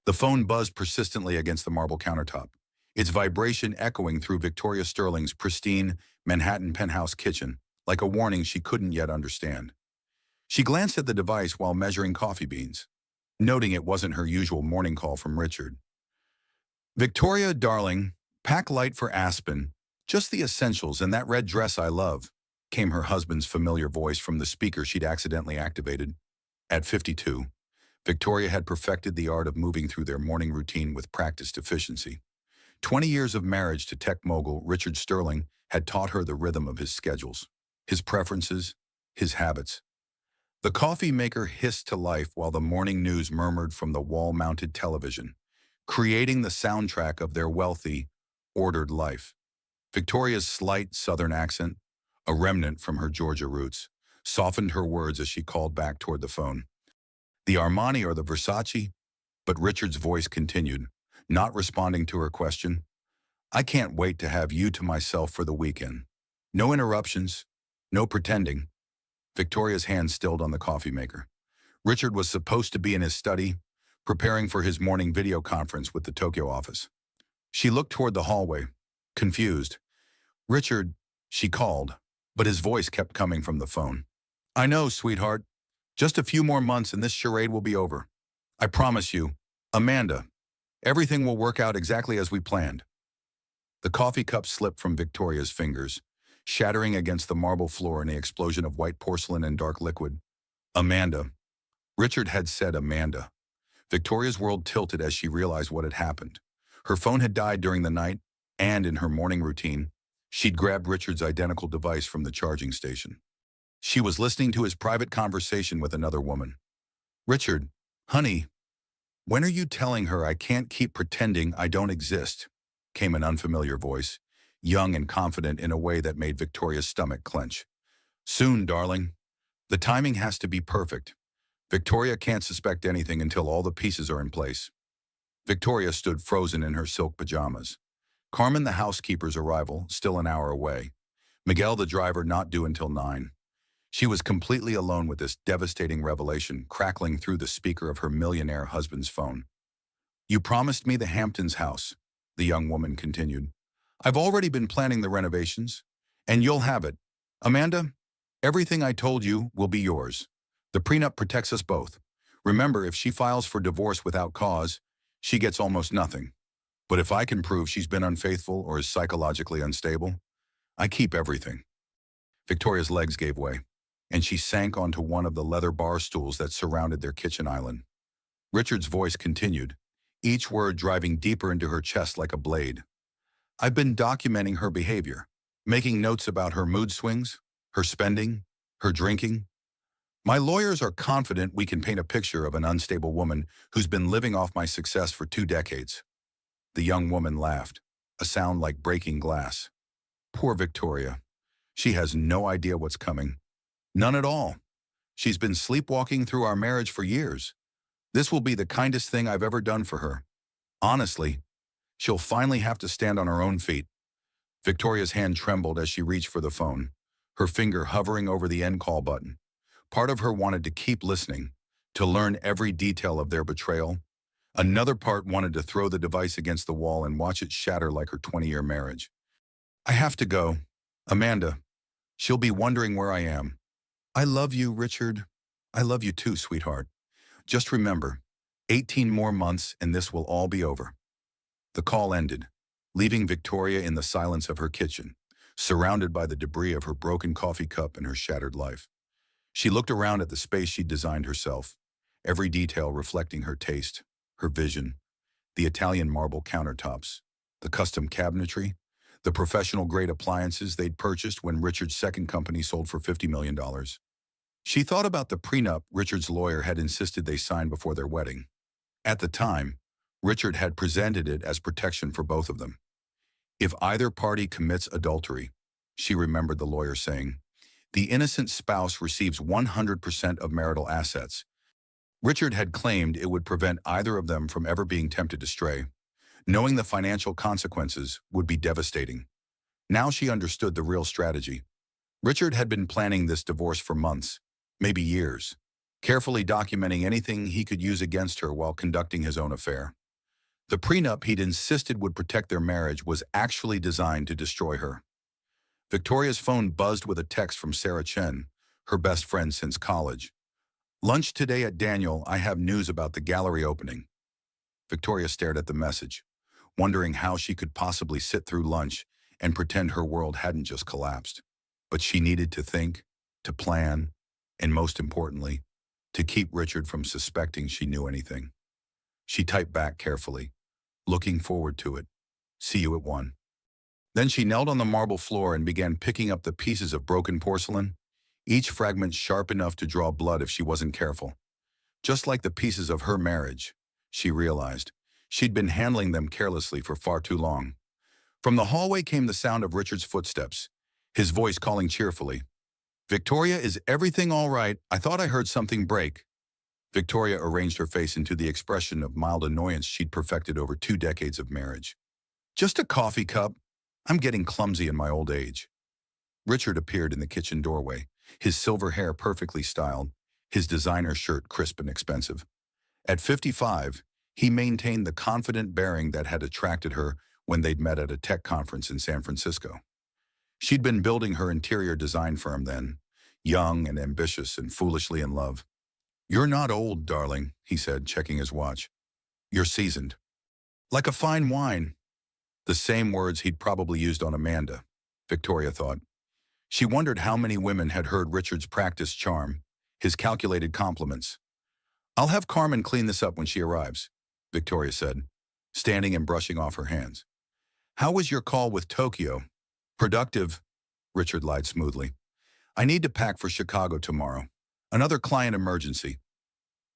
The phone buzzed persistently against the marble countertop, its vibration echoing through Victoria Sterling's pristine Manhattan penthouse kitchen, like a warning she couldn't yet understand. She glanced at the device while measuring coffee beans, noting it wasn't her usual morning call from Richard. "Victoria, darling, pack light for Aspen. Just the essentials and that red dress I love," came her husband's familiar voice from the speaker she'd accidentally activated. At 52, Victoria had perfected the art of moving through their morning routine with practiced efficiency. 20 years of marriage to tech mogul Richard Sterling had taught her the rhythm of his schedules, his preferences, his habits. The coffee maker hissed to life while the morning news murmured from the wall-mounted television, creating the soundtrack of their wealthy, ordered life. Victoria's slight southern accent, a remnant from her Georgia roots, softened her words as she called back toward the phone. "The Armani or the Versace?" But Richard's voice continued, not responding to her question. "I can't wait to have you to myself for the weekend. No interruptions, no pretending." Victoria's hand stilled on the coffee maker. Richard was supposed to be in his study, preparing for his morning video conference with the Tokyo office. She looked toward the hallway, confused. "Richard," she called, but his voice kept coming from the phone. "I know, sweetheart. Just a few more months and this charade will be over. I promise you, Amanda, everything will work out exactly as we planned." The coffee cup slipped from Victoria's fingers, shattering against the marble floor in an explosion of white porcelain and dark liquid. Amanda. Richard had said Amanda. Victoria's world tilted as she realized what had happened. Her phone had died during the night, and in her morning routine, she'd grabbed Richard's identical device from the charging station. She was listening to his private conversation with another woman. "Richard, honey, when are you telling her I can't keep pretending I don't exist?" came an unfamiliar voice, young and confident in a way that made Victoria's stomach clench. "Soon, darling. The timing has to be perfect. Victoria can't suspect anything until all the pieces are in place." Victoria stood frozen in her silk pajamas. Carmen, the housekeeper's arrival, still an hour away. Miguel, the driver, not due until 9. She was completely alone with this devastating revelation crackling through the speaker of her millionaire husband's phone. "You promised me the Hamptons house," the young woman continued. "I've already been planning the renovations, and you'll have it. Amanda, everything I told you will be yours. The prenup protects us both. Remember, if she files for divorce without cause, she gets almost nothing. But if I can prove she's been unfaithful or is psychologically unstable, I keep everything." Victoria's legs gave way, and she sank onto one of the leather bar stools that surrounded their kitchen island. Richard's voice continued, each word driving deeper into her chest like a blade. "I've been documenting her behavior, making notes about her mood swings, her spending, her drinking. My lawyers are confident we can paint a picture of an unstable woman who's been living off my success for 2 decades. The young woman laughed, a sound like breaking glass. "Poor Victoria. She has no idea what's coming. None at all. She's been sleepwalking through our marriage for years. This will be the kindest thing I've ever done for her. Honestly, she'll finally have to stand on her own feet." Victoria's hand trembled as she reached for the phone, her finger hovering over the end call button. Part of her wanted to keep listening, to learn every detail of their betrayal. Another part wanted to throw the device against the wall and watch it shatter like her 20-year marriage. "I have to go. Amanda, she'll be wondering where I am. I love you, Richard. I love you too, sweetheart. Just remember, 18 more months and this will all be over." The call ended, leaving Victoria in the silence of her kitchen, surrounded by the debris of her broken coffee cup and her shattered life. She looked around at the space she'd designed herself, every detail reflecting her taste, her vision, the Italian marble countertops, the custom cabinetry, the professional-grade appliances they'd purchased when Richard's second company sold for $50 million. She thought about the prenup Richard's lawyer had insisted they sign before their wedding. At the time, Richard had presented it as protection for both of them. If either party commits adultery, she remembered the lawyer saying, the innocent spouse receives 100% of marital assets. Richard had claimed it would prevent either of them from ever being tempted to stray. Knowing the financial consequences would be devastating. Now she understood the real strategy. Richard had been planning this divorce for months, maybe years. carefully documenting anything he could use against her while conducting his own affair. The prenup he'd insisted would protect their marriage was actually designed to destroy her. Victoria's phone buzzed with a text from Sarah Chen, her best friend since college. "Lunch today at Daniel, I have news about the gallery opening." Victoria stared at the message, wondering how she could possibly sit through lunch and pretend her world hadn't just collapsed. But she needed to think, to plan, and most importantly, to keep Richard from suspecting she knew anything. She typed back carefully, "Looking forward to it. See you at 1." Then she knelt on the marble floor and began picking up the pieces of broken porcelain, each fragment sharp enough to draw blood if she wasn't careful. Just like the pieces of her marriage, she realized. She'd been handling them carelessly for far too long. From the hallway came the sound of Richard's footsteps, his voice calling cheerfully, "Victoria, is everything all right? I thought I heard something break." Victoria arranged her face into the expression of mild annoyance she'd perfected over 2 decades of marriage. "Just a coffee cup. I'm getting clumsy in my old age." Richard appeared in the kitchen doorway, his silver hair perfectly styled, his designer shirt crisp and expensive. At 55, he maintained the confident bearing that had attracted her when they'd met at a tech conference in San Francisco. She'd been building her interior design firm then, young and ambitious and foolishly in love. "You're not old, darling," he said, checking his watch. "You're seasoned. Like a fine wine." The same words he'd probably used on Amanda, Victoria thought. She wondered how many women had heard Richard's practiced charm, his calculated compliments. "I'll have Carmen clean this up when she arrives," Victoria said, standing and brushing off her hands. "How was your call with Tokyo?" "Productive," Richard lied smoothly. "I need to pack for Chicago tomorrow. Another client emergency."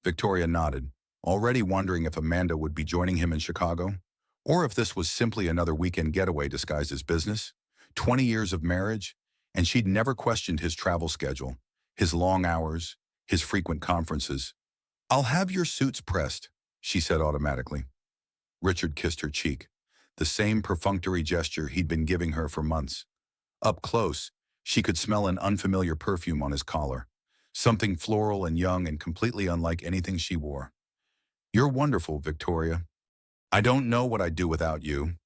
Victoria nodded, already wondering if Amanda would be joining him in Chicago, or if this was simply another weekend getaway disguised as business. 20 years of marriage, and she'd never questioned his travel schedule, his long hours, his frequent conferences. "I'll have your suits pressed," she said automatically. Richard kissed her cheek, the same perfunctory gesture he'd been giving her for months. Up close, she could smell an unfamiliar perfume on his collar, something floral and young and completely unlike anything she wore. "You're wonderful, Victoria. I don't know what I'd do without you."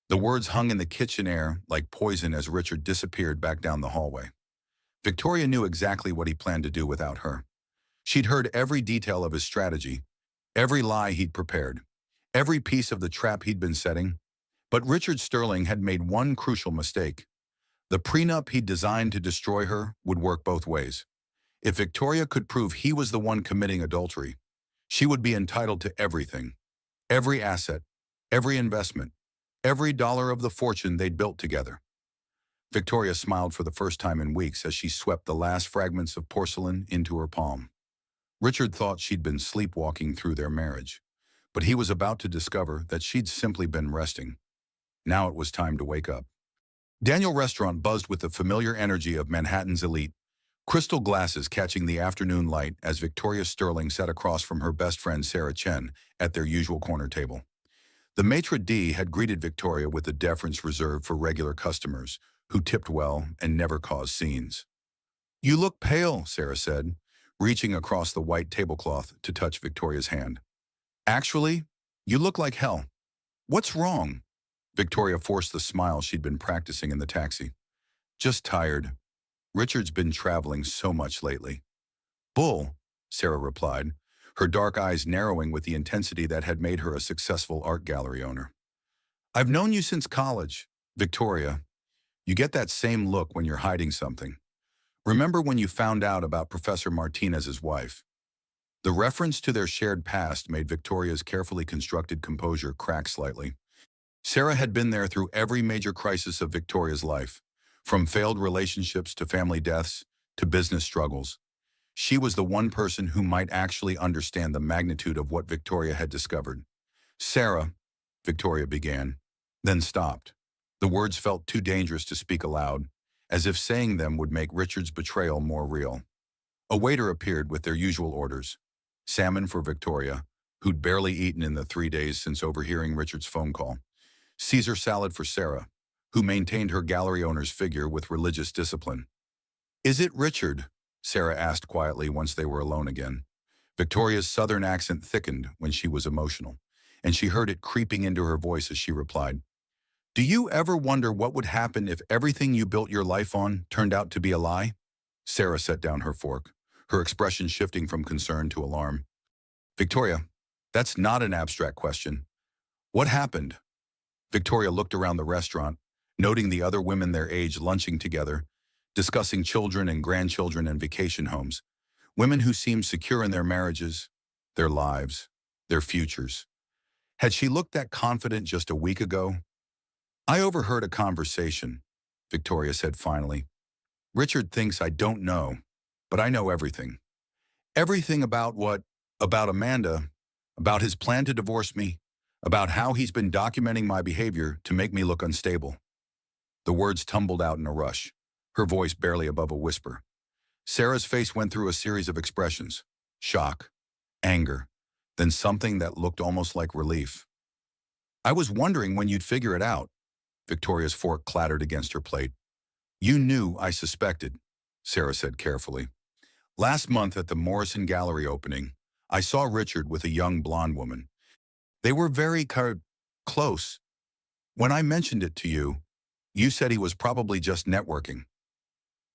The words hung in the kitchen air like poison as Richard disappeared back down the hallway. Victoria knew exactly what he planned to do without her. She'd heard every detail of his strategy, every lie he'd prepared, every piece of the trap he'd been setting. But Richard Sterling had made one crucial mistake. The prenup he'd designed to destroy her would work both ways. If Victoria could prove he was the one committing adultery, she would be entitled to everything, every asset, every investment, every dollar of the fortune they'd built together. Victoria smiled for the first time in weeks as she swept the last fragments of porcelain into her palm. Richard thought she'd been sleepwalking through their marriage, but he was about to discover that she'd simply been resting. Now it was time to wake up. Daniel Restaurant buzzed with the familiar energy of Manhattan's elite, crystal glasses catching the afternoon light as Victoria Sterling sat across from her best friend Sarah Chen at their usual corner table. The maitre d' had greeted Victoria with the deference reserved for regular customers, who tipped well and never caused scenes. "You look pale," Sarah said, reaching across the white tablecloth to touch Victoria's hand. "Actually, you look like hell. What's wrong?" Victoria forced the smile she'd been practicing in the taxi. "Just tired. Richard's been traveling so much lately." "Bull," Sarah replied, her dark eyes narrowing with the intensity that had made her a successful art gallery owner. "I've known you since college, Victoria. You get that same look when you're hiding something. Remember when you found out about Professor Martinez's wife?" The reference to their shared past made Victoria's carefully constructed composure crack slightly. Sarah had been there through every major crisis of Victoria's life, from failed relationships to family deaths to business struggles. She was the one person who might actually understand the magnitude of what Victoria had discovered. "Sarah," Victoria began, then stopped. The words felt too dangerous to speak aloud, as if saying them would make Richard's betrayal more real. A waiter appeared with their usual orders. Salmon for Victoria, who'd barely eaten in the 3 days since overhearing Richard's phone call. Caesar salad for Sarah, who maintained her gallery owner's figure with religious discipline. "Is it Richard?" Sarah asked quietly once they were alone again. Victoria's southern accent thickened when she was emotional, and she heard it creeping into her voice as she replied, "Do you ever wonder what would happen if everything you built your life on turned out to be a lie?" Sarah set down her fork, her expression shifting from concern to alarm. "Victoria, that's not an abstract question. What happened?" Victoria looked around the restaurant, noting the other women their age lunching together, discussing children and grandchildren and vacation homes, women who seemed secure in their marriages, their lives, their futures. Had she looked that confident just a week ago? "I overheard a conversation," Victoria said finally. "Richard thinks I don't know, but I know everything. Everything about what? About Amanda, about his plan to divorce me, about how he's been documenting my behavior to make me look unstable." The words tumbled out in a rush, her voice barely above a whisper. Sarah's face went through a series of expressions: shock, anger, then something that looked almost like relief. "I was wondering when you'd figure it out." Victoria's fork clattered against her plate. "You knew I suspected," Sarah said carefully. "Last month at the Morrison Gallery opening, I saw Richard with a young blonde woman. They were very close. When I mentioned it to you, you said he was probably just networking."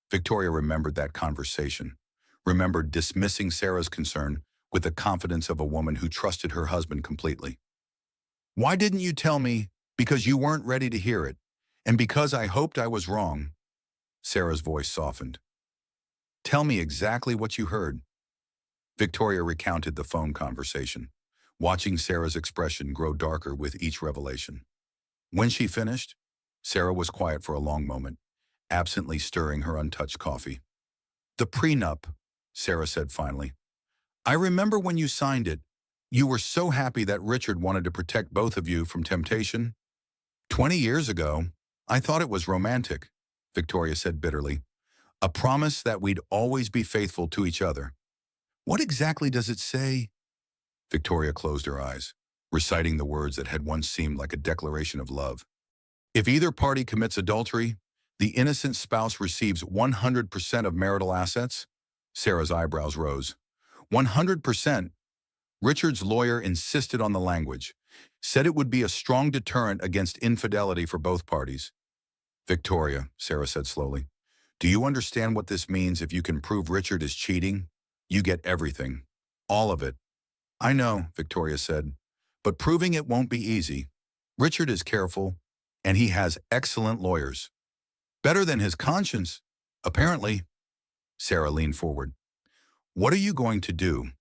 Victoria remembered that conversation, remembered dismissing Sarah's concern with the confidence of a woman who trusted her husband completely. "Why didn't you tell me?" "Because you weren't ready to hear it, and because I hoped I was wrong." Sarah's voice softened. "Tell me exactly what you heard." Victoria recounted the phone conversation, watching Sarah's expression grow darker with each revelation. When she finished, Sarah was quiet for a long moment, absently stirring her untouched coffee. "The prenup," Sarah said finally. "I remember when you signed it, you were so happy that Richard wanted to protect both of you from temptation." 20 years ago, I thought it was romantic," Victoria said bitterly. "A promise that we'd always be faithful to each other." "What exactly does it say?" Victoria closed her eyes, reciting the words that had once seemed like a declaration of love. "If either party commits adultery, the innocent spouse receives 100% of marital assets." Sarah's eyebrows rose. 100%? Richard's lawyer insisted on the language, said it would be a strong deterrent against infidelity for both parties. "Victoria," Sarah said slowly, "do you understand what this means if you can prove Richard is cheating? You get everything. All of it." "I know," Victoria said, "but proving it won't be easy. Richard is careful, and he has excellent lawyers. Better than his conscience, apparently." Sarah leaned forward. "What are you going to do?"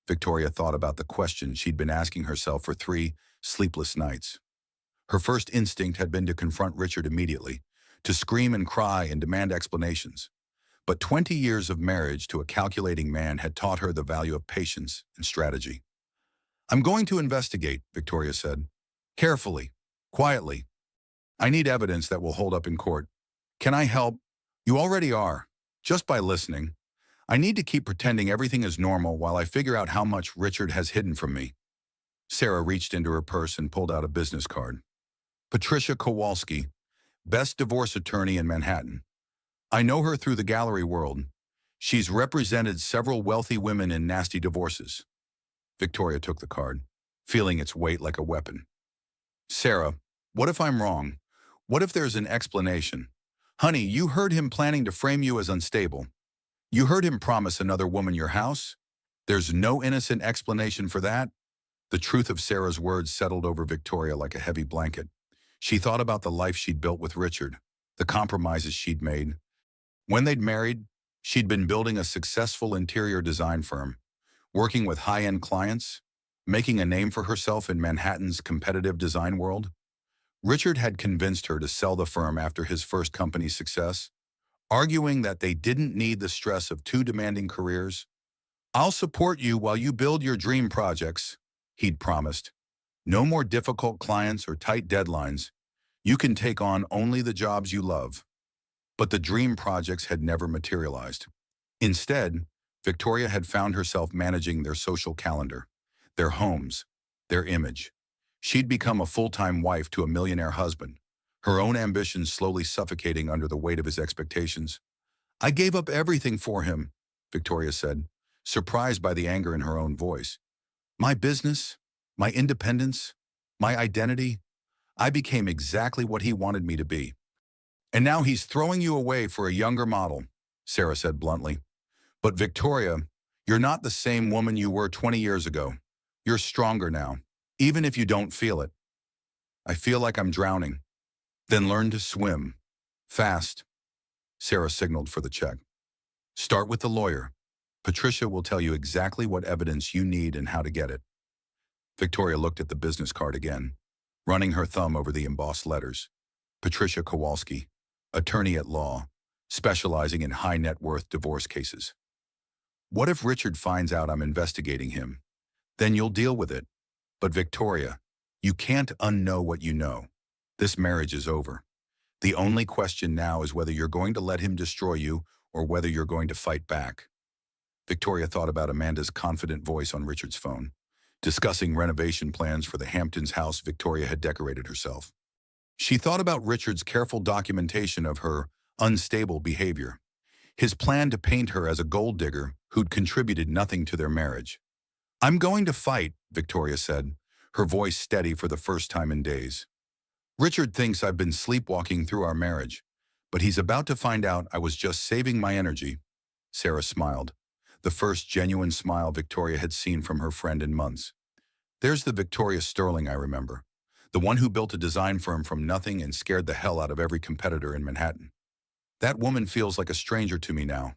Victoria thought about the question she'd been asking herself for 3 sleepless nights. Her first instinct had been to confront Richard immediately, to scream and cry and demand explanations. But 20 years of marriage to a calculating man had taught her the value of patience and strategy. "I'm going to investigate," Victoria said. "Carefully, quietly. I need evidence that will hold up in court. Can I help?" "You already are, just by listening. I need to keep pretending everything is normal while I figure out how much Richard has hidden from me." Sarah reached into her purse and pulled out a business card. "Patricia Kowalski, best divorce attorney in Manhattan. I know her through the gallery world. She's represented several wealthy women in nasty divorces." Victoria took the card, feeling its weight like a weapon. "Sarah, what if I'm wrong? What if there's an explanation? Honey, you heard him planning to frame you as unstable. You heard him promise another woman your house? There's no innocent explanation for that?" The truth of Sarah's words settled over Victoria like a heavy blanket. She thought about the life she'd built with Richard, the compromises she'd made. When they'd married, she'd been building a successful interior design firm, working with high-end clients, making a name for herself in Manhattan's competitive design world. Richard had convinced her to sell the firm after his first company's success, arguing that they didn't need the stress of 2 demanding careers. "I'll support you while you build your dream projects," he'd promised. "No more difficult clients or tight deadlines. You can take on only the jobs you love." But the dream projects had never materialized. Instead, Victoria had found herself managing their social calendar, their homes, their image. She'd become a full-time wife to a millionaire husband, her own ambitions slowly suffocating under the weight of his expectations. "I gave up everything for him," Victoria said, surprised by the anger in her own voice. My business, my independence, my identity, I became exactly what he wanted me to be. And now he's throwing you away for a younger model, Sarah said bluntly. But Victoria, you're not the same woman you were 20 years ago. You're stronger now, even if you don't feel it. I feel like I'm drowning. Then learn to swim. Fast. Sarah signaled for the check. Start with the lawyer. Patricia will tell you exactly what evidence you need and how to get it. Victoria looked at the business card again, running her thumb over the embossed letters. Patricia Kowalski, attorney at law, specializing in high net worth divorce cases. What if Richard finds out I'm investigating him? Then you'll deal with it. But Victoria, you can't unknow what you know. This marriage is over. The only question now is whether you're going to let him destroy you or whether you're going to fight back. Victoria thought about Amanda's confident voice on Richard's phone, discussing renovation plans for the Hamptons house Victoria had decorated herself. She thought about Richard's careful documentation of her unstable behavior, his plan to paint her as a gold digger who'd contributed nothing to their marriage. I'm going to fight, Victoria said, her voice steady for the first time in days. Richard thinks I've been sleepwalking through our marriage, but he's about to find out I was just saving my energy. Sarah smiled, the first genuine smile Victoria had seen from her friend in months. There's the Victoria Sterling I remember, the one who built a design firm from nothing and scared the hell out of every competitor in Manhattan. That woman feels like a stranger to me now.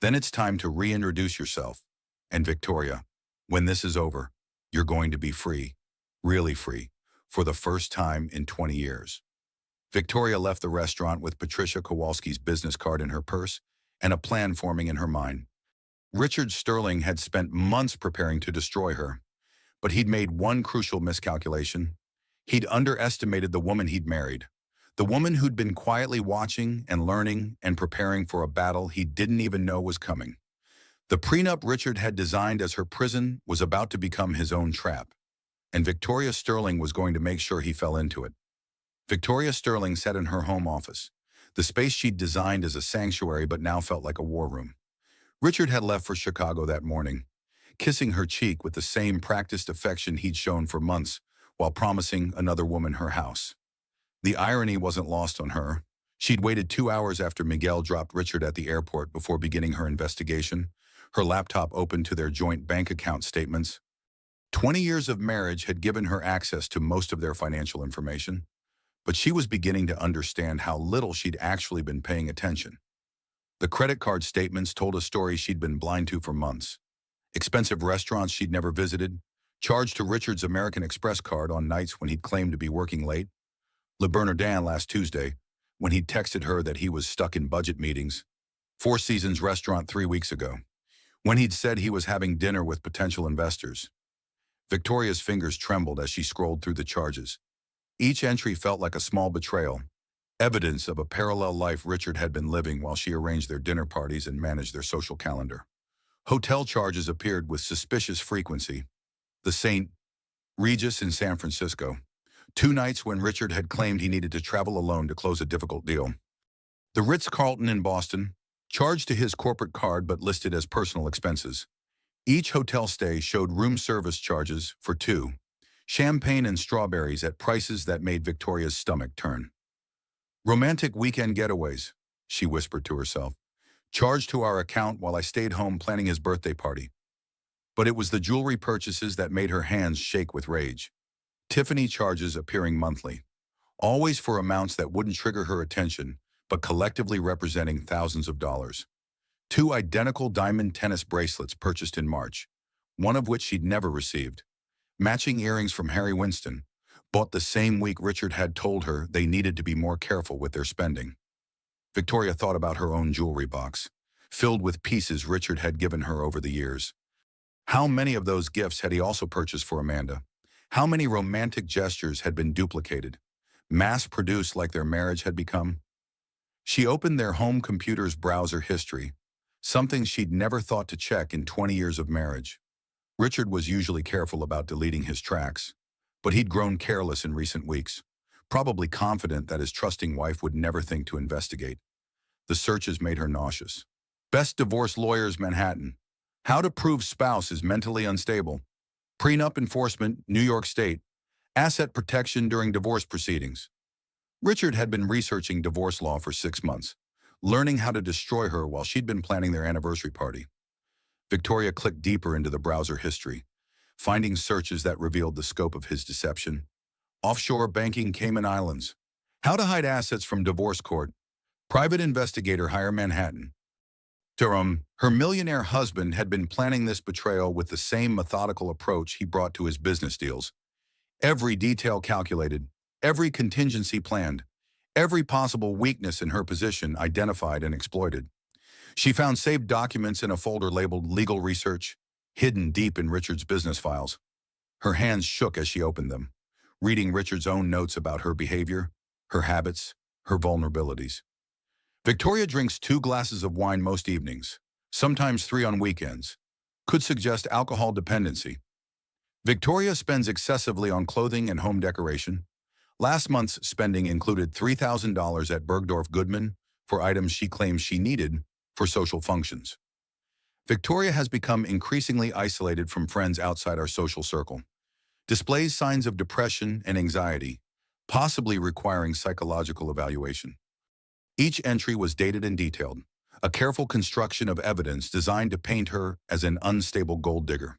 Then it's time to reintroduce yourself. And Victoria, when this is over, you're going to be free, really free, for the first time in 20 years. Victoria left the restaurant with Patricia Kowalski's business card in her purse and a plan forming in her mind. Richard Sterling had spent months preparing to destroy her, but he'd made one crucial miscalculation. He'd underestimated the woman he'd married, the woman who'd been quietly watching and learning and preparing for a battle he didn't even know was coming. The prenup Richard had designed as her prison was about to become his own trap, and Victoria Sterling was going to make sure he fell into it. Victoria Sterling sat in her home office, the space she'd designed as a sanctuary but now felt like a war room. Richard had left for Chicago that morning, kissing her cheek with the same practiced affection he'd shown for months while promising another woman her house. The irony wasn't lost on her. She'd waited 2 hours after Miguel dropped Richard at the airport before beginning her investigation, her laptop open to their joint bank account statements. 20 years of marriage had given her access to most of their financial information, but she was beginning to understand how little she'd actually been paying attention. The credit card statements told a story she'd been blind to for months. Expensive restaurants she'd never visited, charged to Richard's American Express card on nights when he'd claimed to be working late. Le Bernardin last Tuesday, when he'd texted her that he was stuck in budget meetings. Four Seasons restaurant 3 weeks ago, when he'd said he was having dinner with potential investors. Victoria's fingers trembled as she scrolled through the charges. Each entry felt like a small betrayal, evidence of a parallel life Richard had been living while she arranged their dinner parties and managed their social calendar. Hotel charges appeared with suspicious frequency. The St. Regis in San Francisco, 2 nights when Richard had claimed he needed to travel alone to close a difficult deal. The Ritz-Carlton in Boston, charged to his corporate card but listed as personal expenses. Each hotel stay showed room service charges for 2, champagne and strawberries at prices that made Victoria's stomach turn. Romantic weekend getaways, she whispered to herself, charged to our account while I stayed home planning his birthday party. But it was the jewelry purchases that made her hands shake with rage. Tiffany charges appearing monthly, always for amounts that wouldn't trigger her attention, but collectively representing thousands of dollars. 2 identical diamond tennis bracelets purchased in March, one of which she'd never received. Matching earrings from Harry Winston, bought the same week Richard had told her they needed to be more careful with their spending. Victoria thought about her own jewelry box, filled with pieces Richard had given her over the years. How many of those gifts had he also purchased for Amanda? How many romantic gestures had been duplicated, mass-produced like their marriage had become? She opened their home computer's browser history, something she'd never thought to check in 20 years of marriage. Richard was usually careful about deleting his tracks, but he'd grown careless in recent weeks, probably confident that his trusting wife would never think to investigate. The searches made her nauseous. Best Divorce Lawyers Manhattan. How to Prove Spouse is Mentally Unstable. Prenup Enforcement, New York State. Asset Protection During Divorce Proceedings. Richard had been researching divorce law for 6 months, learning how to destroy her while she'd been planning their anniversary party. Victoria clicked deeper into the browser history, finding searches that revealed the scope of his deception. Offshore banking Cayman Islands. How to hide assets from divorce court. Private investigator hire Manhattan. Durham, her millionaire husband had been planning this betrayal with the same methodical approach he brought to his business deals. Every detail calculated, every contingency planned, every possible weakness in her position identified and exploited. She found saved documents in a folder labeled Legal Research, hidden deep in Richard's business files. Her hands shook as she opened them, reading Richard's own notes about her behavior, her habits, her vulnerabilities. Victoria drinks 2 glasses of wine most evenings, sometimes 3 on weekends. Could suggest alcohol dependency. Victoria spends excessively on clothing and home decoration. Last month's spending included $3,000 at Bergdorf Goodman for items she claims she needed for social functions. Victoria has become increasingly isolated from friends outside our social circle. Displays signs of depression and anxiety, possibly requiring psychological evaluation. Each entry was dated and detailed, a careful construction of evidence designed to paint her as an unstable gold digger.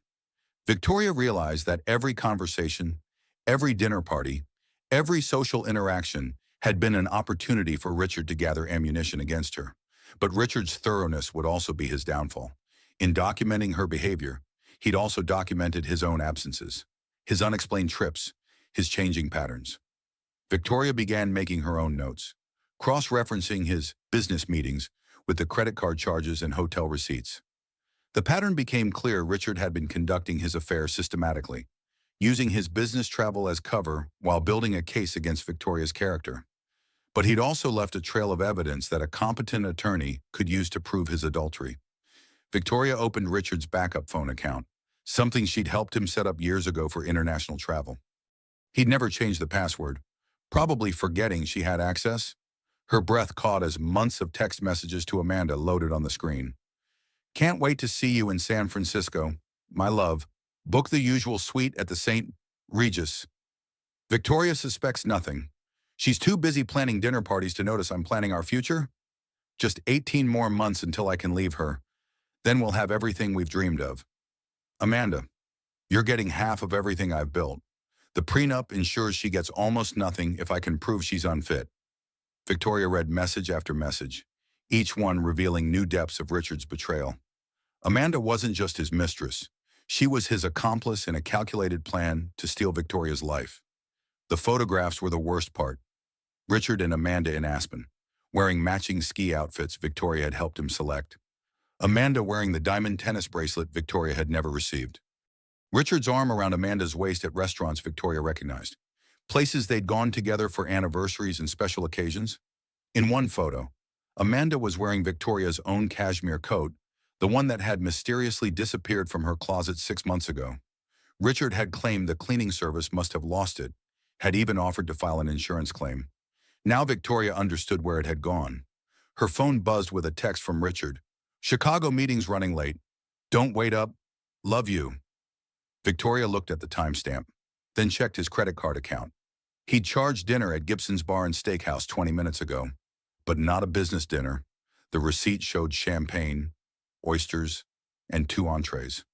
Victoria realized that every conversation, every dinner party, every social interaction had been an opportunity for Richard to gather ammunition against her. But Richard's thoroughness would also be his downfall. In documenting her behavior, he'd also documented his own absences, his unexplained trips, his changing patterns. Victoria began making her own notes, cross-referencing his business meetings with the credit card charges and hotel receipts. The pattern became clear. Richard had been conducting his affairs systematically, using his business travel as cover while building a case against Victoria's character. But he'd also left a trail of evidence that a competent attorney could use to prove his adultery. Victoria opened Richard's backup phone account, something she'd helped him set up years ago for international travel. He'd never changed the password, probably forgetting she had access. Her breath caught as months of text messages to Amanda loaded on the screen. Can't wait to see you in San Francisco. My love. Book the usual suite at the St. Regis. Victoria suspects nothing. She's too busy planning dinner parties to notice I'm planning our future. Just 18 more months until I can leave her. Then we'll have everything we've dreamed of. Amanda, you're getting half of everything I've built. The prenup ensures she gets almost nothing if I can prove she's unfit. Victoria read message after message, each one revealing new depths of Richard's betrayal. Amanda wasn't just his mistress. She was his accomplice in a calculated plan to steal Victoria's life. The photographs were the worst part. Richard and Amanda in Aspen, wearing matching ski outfits Victoria had helped him select. Amanda wearing the diamond tennis bracelet Victoria had never received. Richard's arm around Amanda's waist at restaurants Victoria recognized, places they'd gone together for anniversaries and special occasions. In one photo, Amanda was wearing Victoria's own cashmere coat, the one that had mysteriously disappeared from her closet 6 months ago. Richard had claimed the cleaning service must have lost it, had even offered to file an insurance claim. Now Victoria understood where it had gone. Her phone buzzed with a text from Richard. Chicago meeting's running late. Don't wait up. Love you. Victoria looked at the timestamp, then checked his credit card account. He'd charged dinner at Gibson's Bar and Steakhouse 20 minutes ago, but not a business dinner. The receipt showed champagne, oysters, and 2 entrees.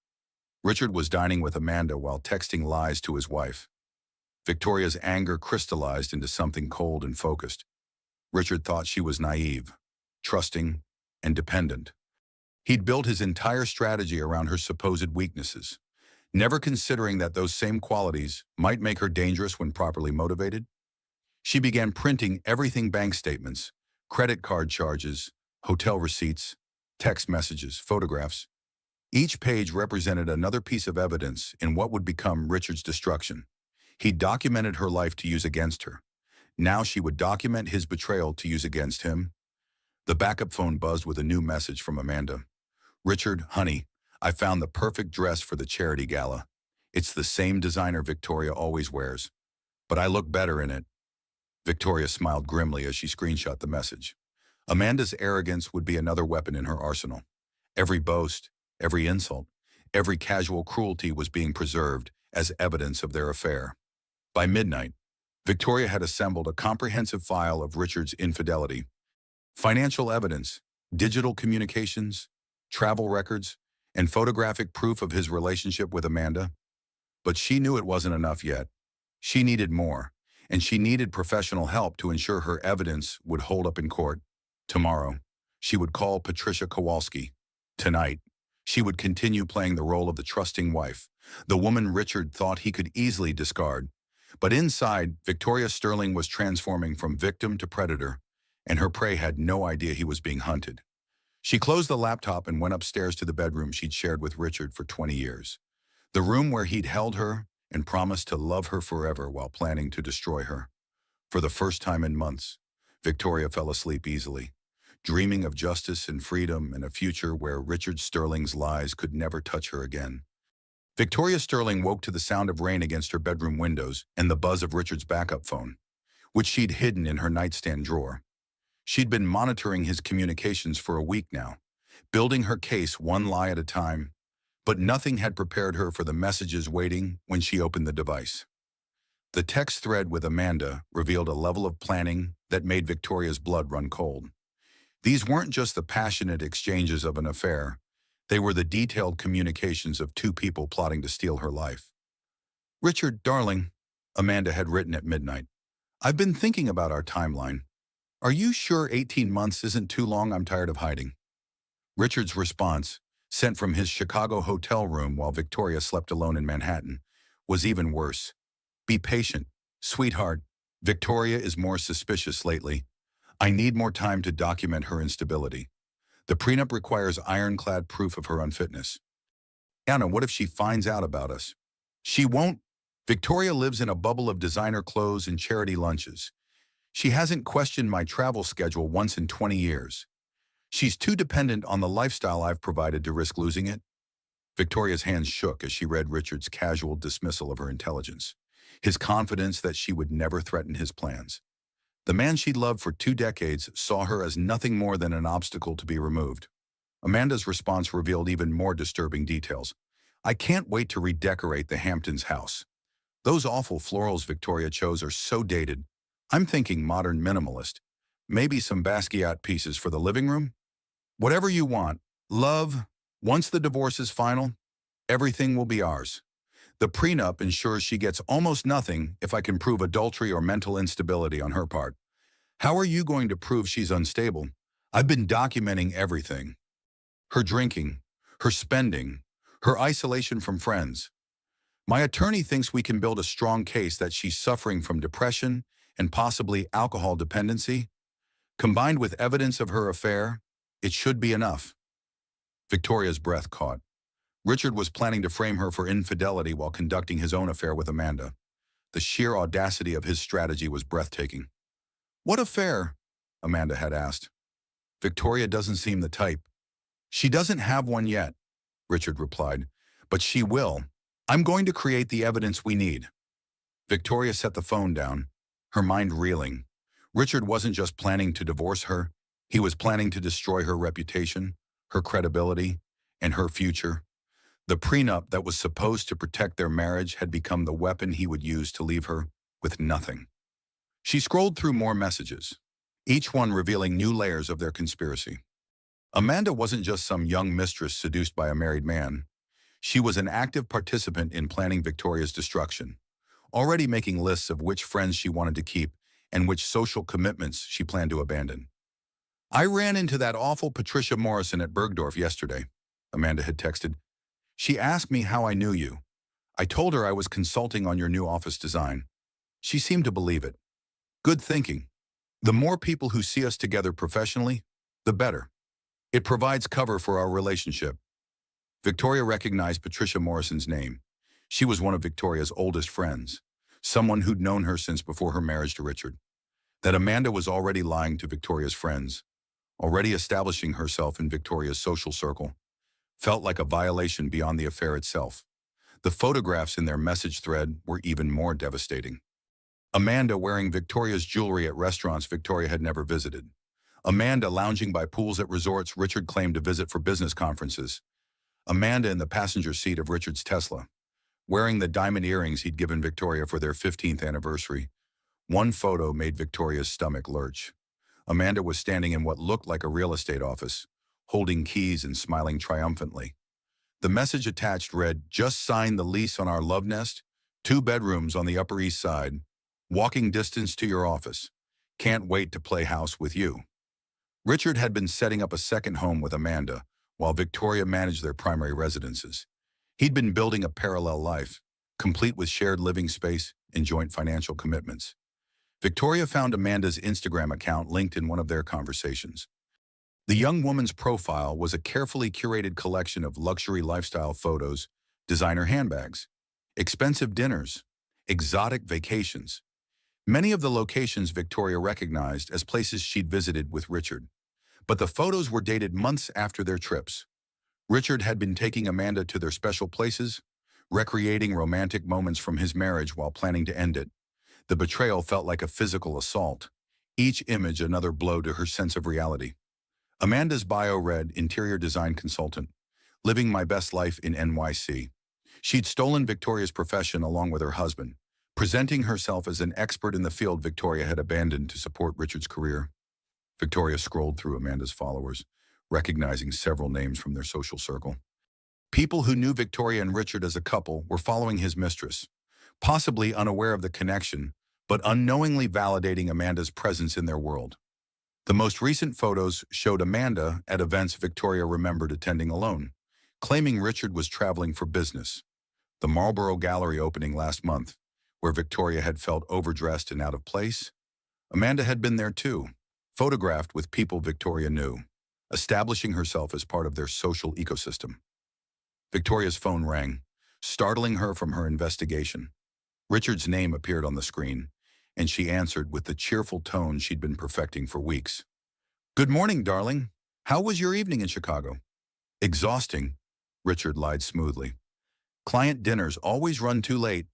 Richard was dining with Amanda while texting lies to his wife. Victoria's anger crystallized into something cold and focused. Richard thought she was naive, trusting, and dependent. He'd built his entire strategy around her supposed weaknesses, never considering that those same qualities might make her dangerous when properly motivated. She began printing everything: bank statements, credit card charges, hotel receipts, text messages, photographs. Each page represented another piece of evidence in what would become Richard's destruction. He documented her life to use against her. Now she would document his betrayal to use against him. The backup phone buzzed with a new message from Amanda. Richard, honey, I found the perfect dress for the charity gala. It's the same designer Victoria always wears, but I look better in it. Victoria smiled grimly as she screenshot the message. Amanda's arrogance would be another weapon in her arsenal. Every boast, every insult, every casual cruelty was being preserved as evidence of their affair. By midnight, Victoria had assembled a comprehensive file of Richard's infidelity, financial evidence, digital communications, travel records, and photographic proof of his relationship with Amanda. But she knew it wasn't enough yet. She needed more, and she needed professional help to ensure her evidence would hold up in court. Tomorrow, she would call Patricia Kowalski. Tonight, she would continue playing the role of the trusting wife, the woman Richard thought he could easily discard. But inside, Victoria Sterling was transforming from victim to predator, and her prey had no idea he was being hunted. She closed the laptop and went upstairs to the bedroom she'd shared with Richard for 20 years. The room where he'd held her and promised to love her forever while planning to destroy her. For the first time in months, Victoria fell asleep easily, dreaming of justice and freedom and a future where Richard Sterling's lies could never touch her again. Victoria Sterling woke to the sound of rain against her bedroom windows and the buzz of Richard's backup phone, which she'd hidden in her nightstand drawer. She'd been monitoring his communications for a week now, building her case one lie at a time, but nothing had prepared her for the messages waiting when she opened the device. The text thread with Amanda revealed a level of planning that made Victoria's blood run cold. These weren't just the passionate exchanges of an affair. They were the detailed communications of two people plotting to steal her life. "Richard, darling," Amanda had written at midnight, "I've been thinking about our timeline. Are you sure 18 months isn't too long? I'm tired of hiding." Richard's response, sent from his Chicago hotel room while Victoria slept alone in Manhattan, was even worse. "Be patient, sweetheart. Victoria is more suspicious lately. I need more time to document her instability. The prenup requires ironclad proof of her unfitness. Anna, what if she finds out about us?" "She won't. Victoria lives in a bubble of designer clothes and charity lunches. She hasn't questioned my travel schedule once in 20 years. She's too dependent on the lifestyle I've provided to risk losing it." Victoria's hands shook as she read Richard's casual dismissal of her intelligence, his confidence that she would never threaten his plans. The man she'd loved for 2 decades saw her as nothing more than an obstacle to be removed. Amanda's response revealed even more disturbing details. "I can't wait to redecorate the Hamptons house. Those awful florals Victoria chose are so dated. I'm thinking modern minimalist. Maybe some Basquiat pieces for the living room? Whatever you want. Love, once the divorce is final, everything will be ours. The prenup ensures she gets almost nothing if I can prove adultery or mental instability on her part. How are you going to prove she's unstable? I've been documenting everything. Her drinking, her spending, her isolation from friends. My attorney thinks we can build a strong case that she's suffering from depression and possibly alcohol dependency. Combined with evidence of her affair, it should be enough." Victoria's breath caught. Richard was planning to frame her for infidelity while conducting his own affair with Amanda. The sheer audacity of his strategy was breathtaking. "What affair?" Amanda had asked. "Victoria doesn't seem the type." "She doesn't have one yet," Richard replied, "but she will. I'm going to create the evidence we need." Victoria set the phone down, her mind reeling. Richard wasn't just planning to divorce her, he was planning to destroy her reputation, her credibility, and her future. The prenup that was supposed to protect their marriage had become the weapon he would use to leave her with nothing. She scrolled through more messages, each one revealing new layers of their conspiracy. Amanda wasn't just some young mistress seduced by a married man. She was an active participant in planning Victoria's destruction, already making lists of which friends she wanted to keep and which social commitments she planned to abandon. "I ran into that awful Patricia Morrison at Bergdorf yesterday," Amanda had texted. "She asked me how I knew you. I told her I was consulting on your new office design. She seemed to believe it. Good thinking. The more people who see us together professionally, the better. It provides cover for our relationship." Victoria recognized Patricia Morrison's name. She was one of Victoria's oldest friends, someone who'd known her since before her marriage to Richard. That Amanda was already lying to Victoria's friends, already establishing herself in Victoria's social circle, felt like a violation beyond the affair itself. The photographs in their message thread were even more devastating. Amanda wearing Victoria's jewelry at restaurants Victoria had never visited. Amanda lounging by pools at resorts Richard claimed to visit for business conferences. Amanda in the passenger seat of Richard's Tesla, wearing the diamond earrings he'd given Victoria for their 15th anniversary. One photo made Victoria's stomach lurch. Amanda was standing in what looked like a real estate office, holding keys and smiling triumphantly. The message attached read, "Just signed the lease on our love nest, 2 bedrooms on the Upper East Side, walking distance to your office. Can't wait to play house with you." Richard had been setting up a second home with Amanda, while Victoria managed their primary residences. He'd been building a parallel life, complete with shared living space and joint financial commitments. Victoria found Amanda's Instagram account linked in one of their conversations. The young woman's profile was a carefully curated collection of luxury lifestyle photos, designer handbags, expensive dinners, exotic vacations. Many of the locations Victoria recognized as places she'd visited with Richard. But the photos were dated months after their trips. Richard had been taking Amanda to their special places, recreating romantic moments from his marriage while planning to end it. The betrayal felt like a physical assault, each image another blow to her sense of reality. Amanda's bio read, "Interior design consultant, living my best life in NYC." She'd stolen Victoria's profession along with her husband, presenting herself as an expert in the field Victoria had abandoned to support Richard's career. Victoria scrolled through Amanda's followers, recognizing several names from their social circle. People who knew Victoria and Richard as a couple were following his mistress, possibly unaware of the connection, but unknowingly validating Amanda's presence in their world. The most recent photos showed Amanda at events Victoria remembered attending alone, claiming Richard was traveling for business. The Marlborough Gallery opening last month, where Victoria had felt overdressed and out of place, Amanda had been there too, photographed with people Victoria knew, establishing herself as part of their social ecosystem. Victoria's phone rang, startling her from her investigation. Richard's name appeared on the screen, and she answered with the cheerful tone she'd been perfecting for weeks. "Good morning, darling. How was your evening in Chicago?" "Exhausting," Richard lied smoothly. "Client dinners always run too late.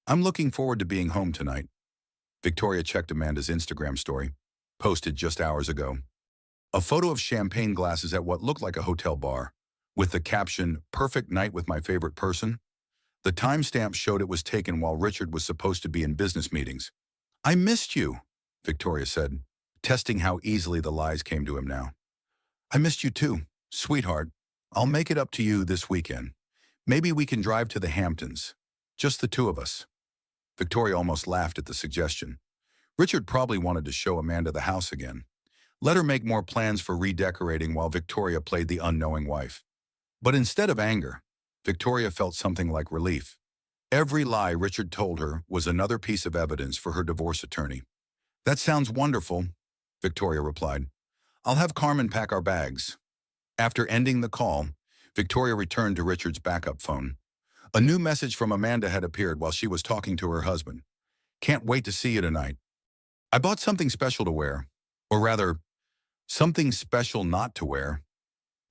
I'm looking forward to being home tonight." Victoria checked Amanda's Instagram story, posted just hours ago. A photo of champagne glasses at what looked like a hotel bar, with the caption, "Perfect night with my favorite person." The timestamp showed it was taken while Richard was supposed to be in business meetings. "I missed you," Victoria said, testing how easily the lies came to him now. "I missed you too, sweetheart. I'll make it up to you this weekend. Maybe we can drive to the Hamptons. Just the two of us." Victoria almost laughed at the suggestion. Richard probably wanted to show Amanda the house again. Let her make more plans for redecorating while Victoria played the unknowing wife. But instead of anger, Victoria felt something like relief. Every lie Richard told her was another piece of evidence for her divorce attorney. "That sounds wonderful," Victoria replied. "I'll have Carmen pack our bags." After ending the call, Victoria returned to Richard's backup phone. A new message from Amanda had appeared while she was talking to her husband. "Can't wait to see you tonight. I bought something special to wear. Or rather, something special not to wear."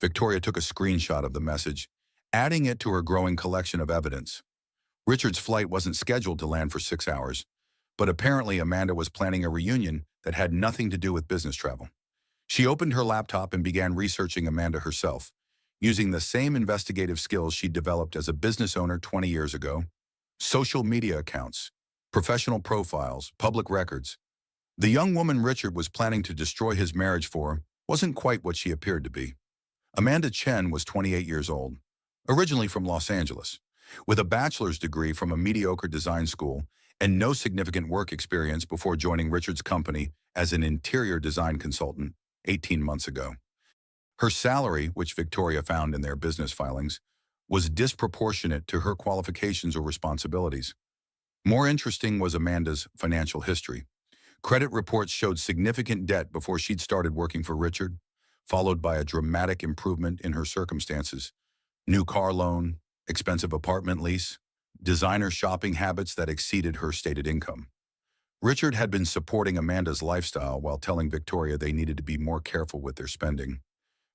Victoria took a screenshot of the message, adding it to her growing collection of evidence. Richard's flight wasn't scheduled to land for 6 hours, but apparently Amanda was planning a reunion that had nothing to do with business travel. She opened her laptop and began researching Amanda herself, using the same investigative skills she'd developed as a business owner 20 years ago. Social media accounts, professional profiles, public records. The young woman Richard was planning to destroy his marriage for wasn't quite what she appeared to be. Amanda Chen was 28 years old, originally from Los Angeles, with a bachelor's degree from a mediocre design school and no significant work experience before joining Richard's company as an interior design consultant 18 months ago. Her salary, which Victoria found in their business filings, was disproportionate to her qualifications or responsibilities. More interesting was Amanda's financial history. Credit reports showed significant debt before she'd started working for Richard, followed by a dramatic improvement in her circumstances. New car loan, expensive apartment lease, designer shopping habits that exceeded her stated income. Richard had been supporting Amanda's lifestyle while telling Victoria they needed to be more careful with their spending.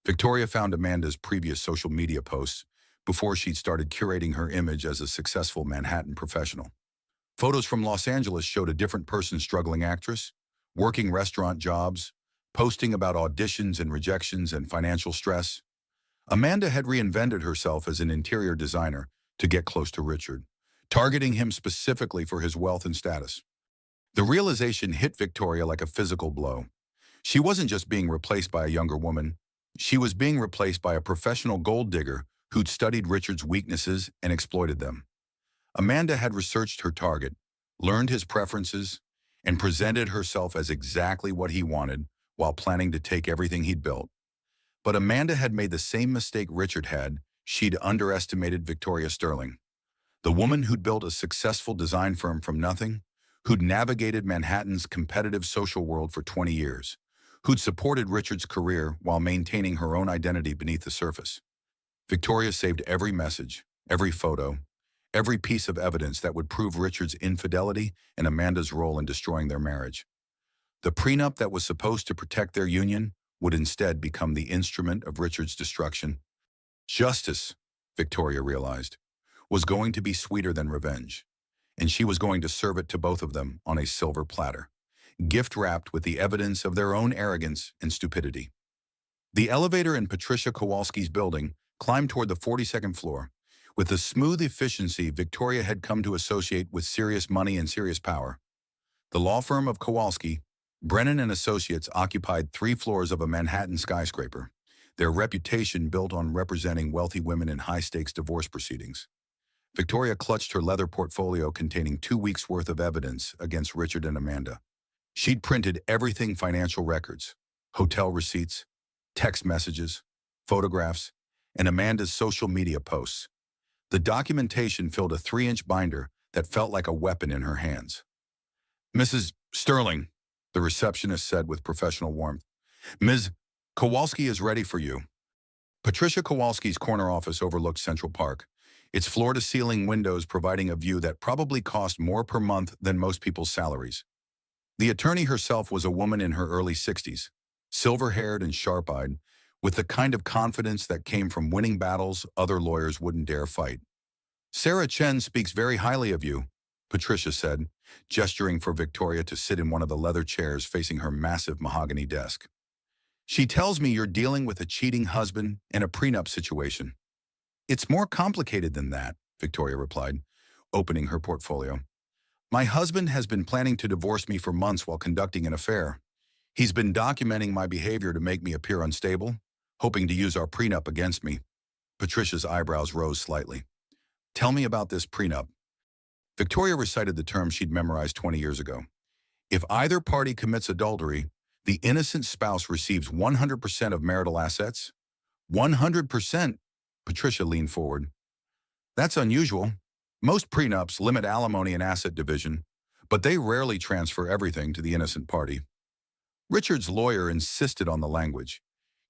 Victoria found Amanda's previous social media posts before she'd started curating her image as a successful Manhattan professional. Photos from Los Angeles showed a different person: struggling actress, working restaurant jobs, posting about auditions and rejections and financial stress. Amanda had reinvented herself as an interior designer to get close to Richard, targeting him specifically for his wealth and status. The realization hit Victoria like a physical blow. She wasn't just being replaced by a younger woman. She was being replaced by a professional gold digger who'd studied Richard's weaknesses and exploited them. Amanda had researched her target, learned his preferences, and presented herself as exactly what he wanted while planning to take everything he'd built. But Amanda had made the same mistake Richard had. She'd underestimated Victoria Sterling, the woman who'd built a successful design firm from nothing, who'd navigated Manhattan's competitive social world for 20 years, who'd supported Richard's career while maintaining her own identity beneath the surface. Victoria saved every message, every photo, every piece of evidence that would prove Richard's infidelity and Amanda's role in destroying their marriage. The prenup that was supposed to protect their union would instead become the instrument of Richard's destruction. Justice, Victoria realized, was going to be sweeter than revenge, and she was going to serve it to both of them on a silver platter, gift-wrapped with the evidence of their own arrogance and stupidity. The elevator in Patricia Kowalski's building climbed toward the 42nd floor. With the smooth efficiency Victoria had come to associate with serious money and serious power. The law firm of Kowalski, Brennan and Associates, occupied 3 floors of a Manhattan skyscraper, their reputation built on representing wealthy women in high-stakes divorce proceedings. Victoria clutched her leather portfolio containing 2 weeks' worth of evidence against Richard and Amanda. She'd printed everything: financial records, hotel receipts, text messages, photographs, and Amanda's social media posts. The documentation filled a 3-inch binder that felt like a weapon in her hands. "Mrs. Sterling," the receptionist said with professional warmth, "Ms. Kowalski is ready for you." Patricia Kowalski's corner office overlooked Central Park, its floor-to-ceiling windows providing a view that probably cost more per month than most people's salaries. The attorney herself was a woman in her early 60s, silver-haired and sharp-eyed, with the kind of confidence that came from winning battles other lawyers wouldn't dare fight. "Sarah Chen speaks very highly of you," Patricia said, gesturing for Victoria to sit in one of the leather chairs facing her massive mahogany desk. "She tells me you're dealing with a cheating husband and a prenup situation." "It's more complicated than that," Victoria replied, opening her portfolio. "My husband has been planning to divorce me for months while conducting an affair. He's been documenting my behavior to make me appear unstable, hoping to use our prenup against me." Patricia's eyebrows rose slightly. "Tell me about this prenup." Victoria recited the term she'd memorized 20 years ago. If either party commits adultery, the innocent spouse receives 100% of marital assets. 100%? Patricia leaned forward. "That's unusual. Most prenups limit alimony and asset division, but they rarely transfer everything to the innocent party." Richard's lawyer insisted on the language.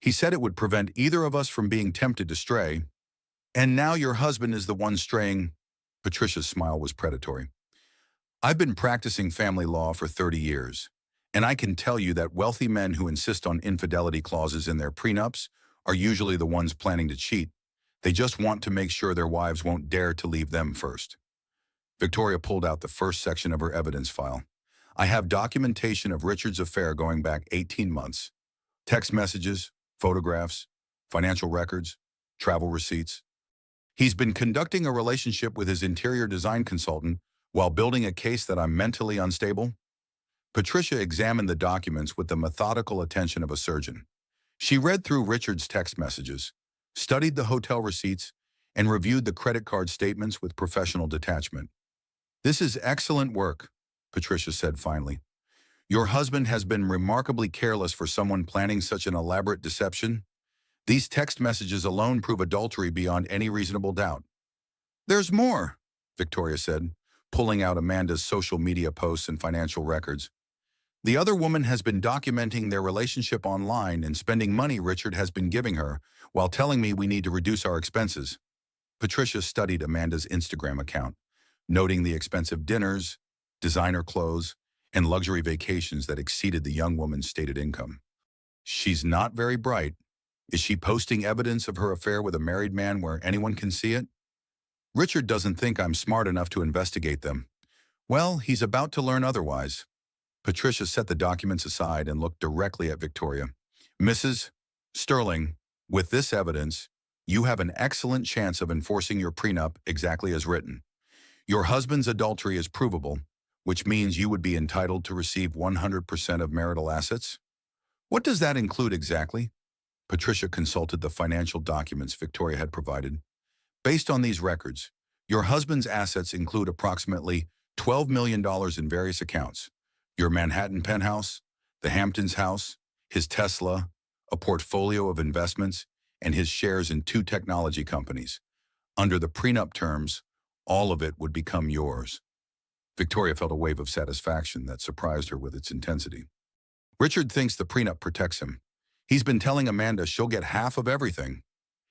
He said it would prevent either of us from being tempted to stray. "And now your husband is the one straying." Patricia's smile was predatory. "I've been practicing family law for 30 years, and I can tell you that wealthy men who insist on infidelity clauses in their prenups are usually the ones planning to cheat. They just want to make sure their wives won't dare to leave them first." Victoria pulled out the first section of her evidence file. "I have documentation of Richard's affair going back 18 months. Text messages, photographs, financial records, travel receipts. He's been conducting a relationship with his interior design consultant while building a case that I'm mentally unstable." Patricia examined the documents with the methodical attention of a surgeon. She read through Richard's text messages, studied the hotel receipts, and reviewed the credit card statements with professional detachment. "This is excellent work," Patricia said finally. "Your husband has been remarkably careless for someone planning such an elaborate deception. These text messages alone prove adultery beyond any reasonable doubt." "There's more," Victoria said, pulling out Amanda's social media posts and financial records. "The other woman has been documenting their relationship online and spending money Richard has been giving her while telling me we need to reduce our expenses." Patricia studied Amanda's Instagram account, noting the expensive dinners, designer clothes, and luxury vacations that exceeded the young woman's stated income. "She's not very bright. Is she posting evidence of her affair with a married man where anyone can see it? Richard doesn't think I'm smart enough to investigate them. Well, he's about to learn otherwise." Patricia set the documents aside and looked directly at Victoria. Mrs. Sterling, with this evidence, you have an excellent chance of enforcing your prenup exactly as written. Your husband's adultery is provable, which means you would be entitled to receive 100% of marital assets. What does that include exactly? Patricia consulted the financial documents Victoria had provided. Based on these records, your husband's assets include approximately $12 million in various accounts: your Manhattan penthouse, the Hamptons house, his Tesla, a portfolio of investments, and his shares in 2 technology companies. Under the prenup terms, all of it would become yours. Victoria felt a wave of satisfaction that surprised her with its intensity. Richard thinks the prenup protects him. He's been telling Amanda she'll get half of everything.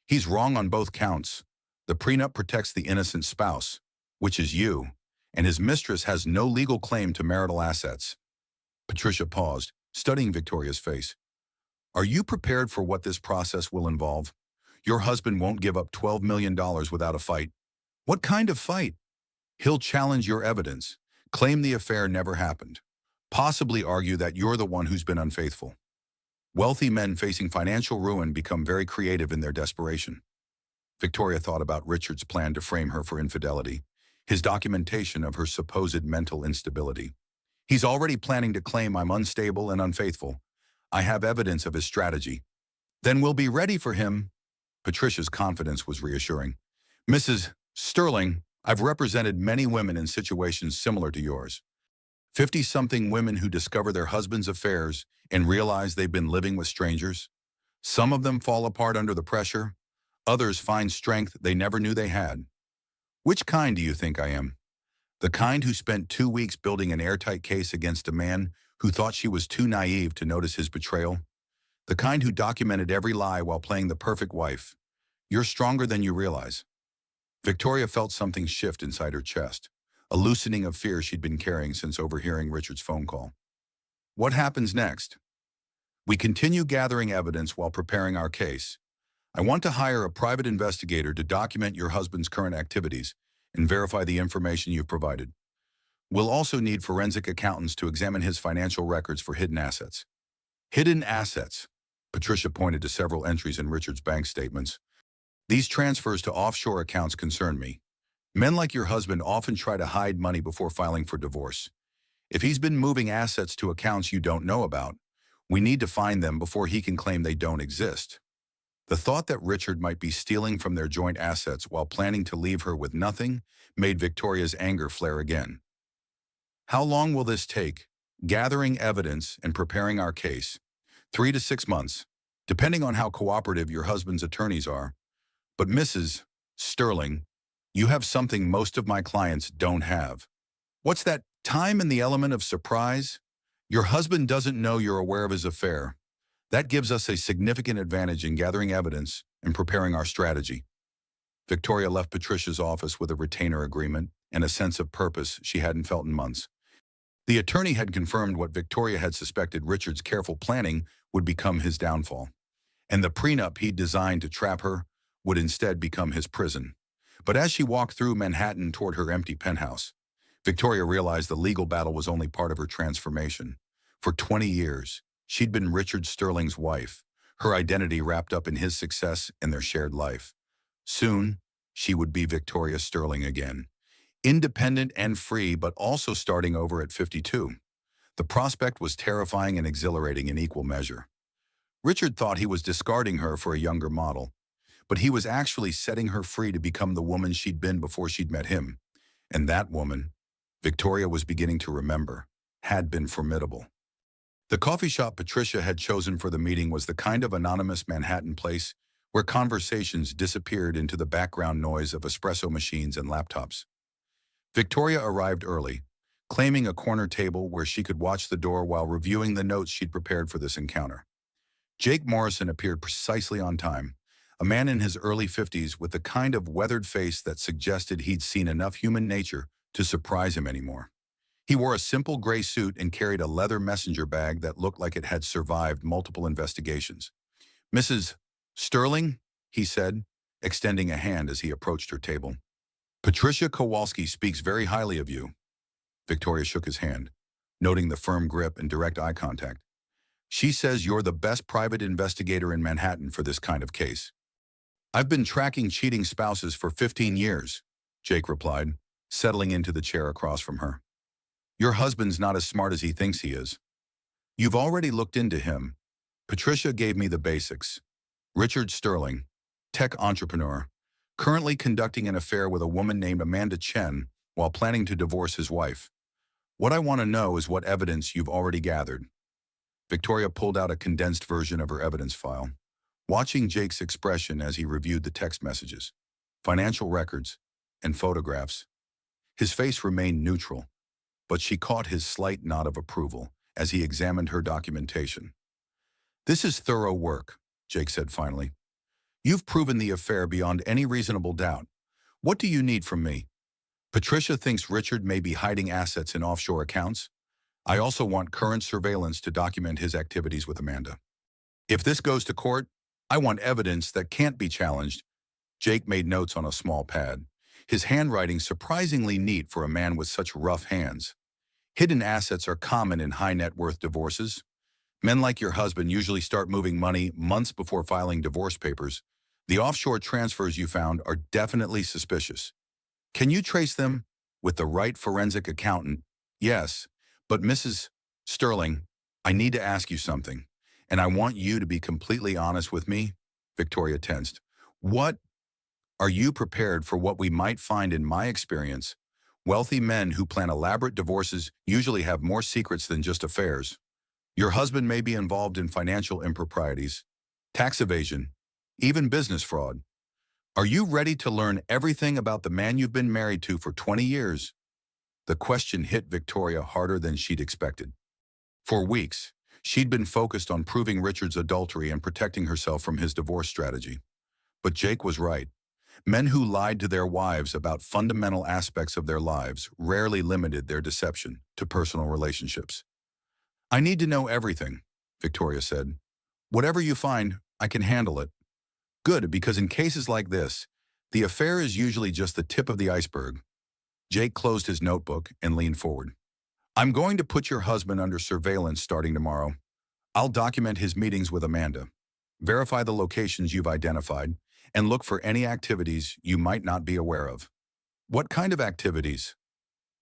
He's wrong on both counts. The prenup protects the innocent spouse, which is you, and his mistress has no legal claim to marital assets. Patricia paused, studying Victoria's face. Are you prepared for what this process will involve? Your husband won't give up $12 million without a fight. What kind of fight? He'll challenge your evidence, claim the affair never happened, possibly argue that you're the one who's been unfaithful. Wealthy men facing financial ruin become very creative in their desperation. Victoria thought about Richard's plan to frame her for infidelity, his documentation of her supposed mental instability. He's already planning to claim I'm unstable and unfaithful. I have evidence of his strategy. Then we'll be ready for him. Patricia's confidence was reassuring. Mrs. Sterling, I've represented many women in situations similar to yours. 50-something women who discover their husband's affairs and realize they've been living with strangers. Some of them fall apart under the pressure. Others find strength they never knew they had. Which kind do you think I am? The kind who spent 2 weeks building an airtight case against a man who thought she was too naive to notice his betrayal? The kind who documented every lie while playing the perfect wife? You're stronger than you realize. Victoria felt something shift inside her chest, a loosening of fear she'd been carrying since overhearing Richard's phone call. What happens next? We continue gathering evidence while preparing our case. I want to hire a private investigator to document your husband's current activities and verify the information you've provided. We'll also need forensic accountants to examine his financial records for hidden assets. Hidden assets. Patricia pointed to several entries in Richard's bank statements. These transfers to offshore accounts concern me. Men like your husband often try to hide money before filing for divorce. If he's been moving assets to accounts you don't know about, we need to find them before he can claim they don't exist. The thought that Richard might be stealing from their joint assets while planning to leave her with nothing made Victoria's anger flare again. How long will this take? Gathering evidence and preparing our case. 3 to 6 months, depending on how cooperative your husband's attorneys are. But Mrs. Sterling, you have something most of my clients don't have. What's that? Time and the element of surprise? Your husband doesn't know you're aware of his affair. That gives us a significant advantage in gathering evidence and preparing our strategy. Victoria left Patricia's office with a retainer agreement and a sense of purpose she hadn't felt in months. The attorney had confirmed what Victoria had suspected: Richard's careful planning would become his downfall, and the prenup he'd designed to trap her would instead become his prison. But as she walked through Manhattan toward her empty penthouse, Victoria realized the legal battle was only part of her transformation. For 20 years, she'd been Richard Sterling's wife, her identity wrapped up in his success and their shared life. Soon, she would be Victoria Sterling again, independent and free, but also starting over at 52. The prospect was terrifying and exhilarating in equal measure. Richard thought he was discarding her for a younger model, but he was actually setting her free to become the woman she'd been before she'd met him. And that woman, Victoria was beginning to remember, had been formidable. The coffee shop Patricia had chosen for the meeting was the kind of anonymous Manhattan place where conversations disappeared into the background noise of espresso machines and laptops. Victoria arrived early, claiming a corner table where she could watch the door while reviewing the notes she'd prepared for this encounter. Jake Morrison appeared precisely on time, a man in his early 50s with the kind of weathered face that suggested he'd seen enough human nature to surprise him anymore. He wore a simple gray suit and carried a leather messenger bag that looked like it had survived multiple investigations. Mrs. Sterling, he said, extending a hand as he approached her table. Patricia Kowalski speaks very highly of you. Victoria shook his hand. noting the firm grip and direct eye contact. She says you're the best private investigator in Manhattan for this kind of case. I've been tracking cheating spouses for 15 years, Jake replied, settling into the chair across from her. Your husband's not as smart as he thinks he is. You've already looked into him. Patricia gave me the basics. Richard Sterling, tech entrepreneur, currently conducting an affair with a woman named Amanda Chen while planning to divorce his wife. What I want to know is what evidence you've already gathered. Victoria pulled out a condensed version of her evidence file, watching Jake's expression as he reviewed the text messages, financial records, and photographs. His face remained neutral, but she caught his slight nod of approval as he examined her documentation. This is thorough work, Jake said finally. You've proven the affair beyond any reasonable doubt. What do you need from me? Patricia thinks Richard may be hiding assets in offshore accounts. I also want current surveillance to document his activities with Amanda. If this goes to court, I want evidence that can't be challenged. Jake made notes on a small pad, his handwriting surprisingly neat for a man with such rough hands. Hidden assets are common in high-net-worth divorces. Men like your husband usually start moving money months before filing divorce papers. The offshore transfers you found are definitely suspicious. Can you trace them? With the right forensic accountant? Yes, but Mrs. Sterling, I need to ask you something, and I want you to be completely honest with me. Victoria tensed. What? Are you prepared for what we might find? In my experience, wealthy men who plan elaborate divorces usually have more secrets than just affairs. Your husband may be involved in financial improprieties, tax evasion, even business fraud. Are you ready to learn everything about the man you've been married to for 20 years? The question hit Victoria harder than she'd expected. For weeks, she'd been focused on proving Richard's adultery and protecting herself from his divorce strategy. But Jake was right. Men who lied to their wives about fundamental aspects of their lives rarely limited their deception to personal relationships. I need to know everything, Victoria said. Whatever you find, I can handle it. Good, because in cases like this, the affair is usually just the tip of the iceberg. Jake closed his notebook and leaned forward. I'm going to put your husband under surveillance starting tomorrow. I'll document his meetings with Amanda, verify the locations you've identified, and look for any activities you might not be aware of. What kind of activities?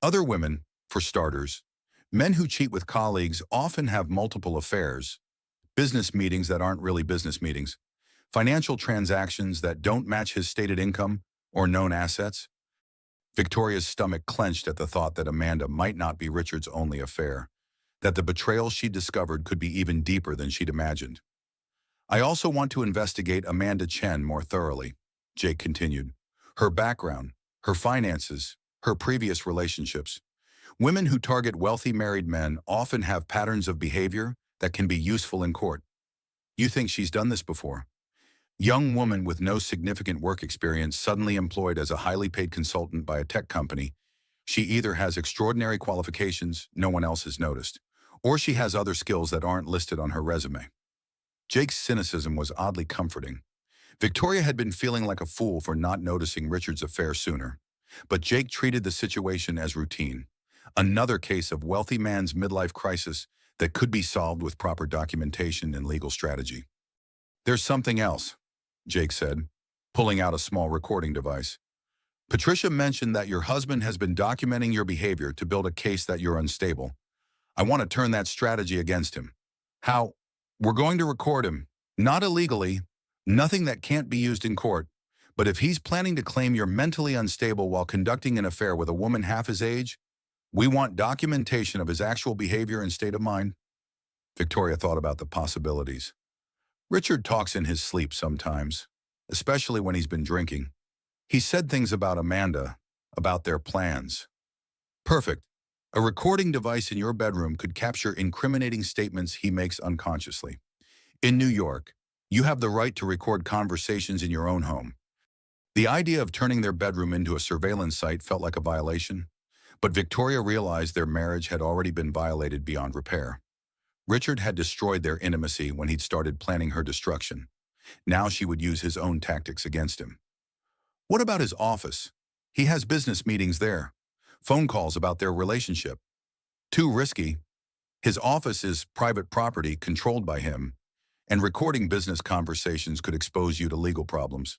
Other women, for starters. Men who cheat with colleagues often have multiple affairs, business meetings that aren't really business meetings, financial transactions that don't match his stated income or known assets. Victoria's stomach clenched at the thought that Amanda might not be Richard's only affair, that the betrayal she discovered could be even deeper than she'd imagined. I also want to investigate Amanda Chen more thoroughly, Jake continued. Her background, her finances, her previous relationships. Women who target wealthy married men often have patterns of behavior that can be useful in court. You think she's done this before? Young woman with no significant work experience suddenly employed as a highly paid consultant by a tech company. She either has extraordinary qualifications no one else has noticed, or she has other skills that aren't listed on her resume. Jake's cynicism was oddly comforting. Victoria had been feeling like a fool for not noticing Richard's affair sooner, but Jake treated the situation as routine. Another case of wealthy man's midlife crisis that could be solved with proper documentation and legal strategy. There's something else, Jake said, pulling out a small recording device. Patricia mentioned that your husband has been documenting your behavior to build a case that you're unstable. I want to turn that strategy against him. How? We're going to record him. Not illegally, nothing that can't be used in court. But if he's planning to claim you're mentally unstable while conducting an affair with a woman half his age, we want documentation of his actual behavior and state of mind. Victoria thought about the possibilities. Richard talks in his sleep sometimes, especially when he's been drinking. He said things about Amanda, about their plans. Perfect. A recording device in your bedroom could capture incriminating statements he makes unconsciously. In New York, you have the right to record conversations in your own home. The idea of turning their bedroom into a surveillance site felt like a violation, but Victoria realized their marriage had already been violated beyond repair. Richard had destroyed their intimacy when he'd started planning her destruction. Now she would use his own tactics against him. What about his office? He has business meetings there. Phone calls about their relationship. Too risky, His office is private property controlled by him, and recording business conversations could expose you to legal problems.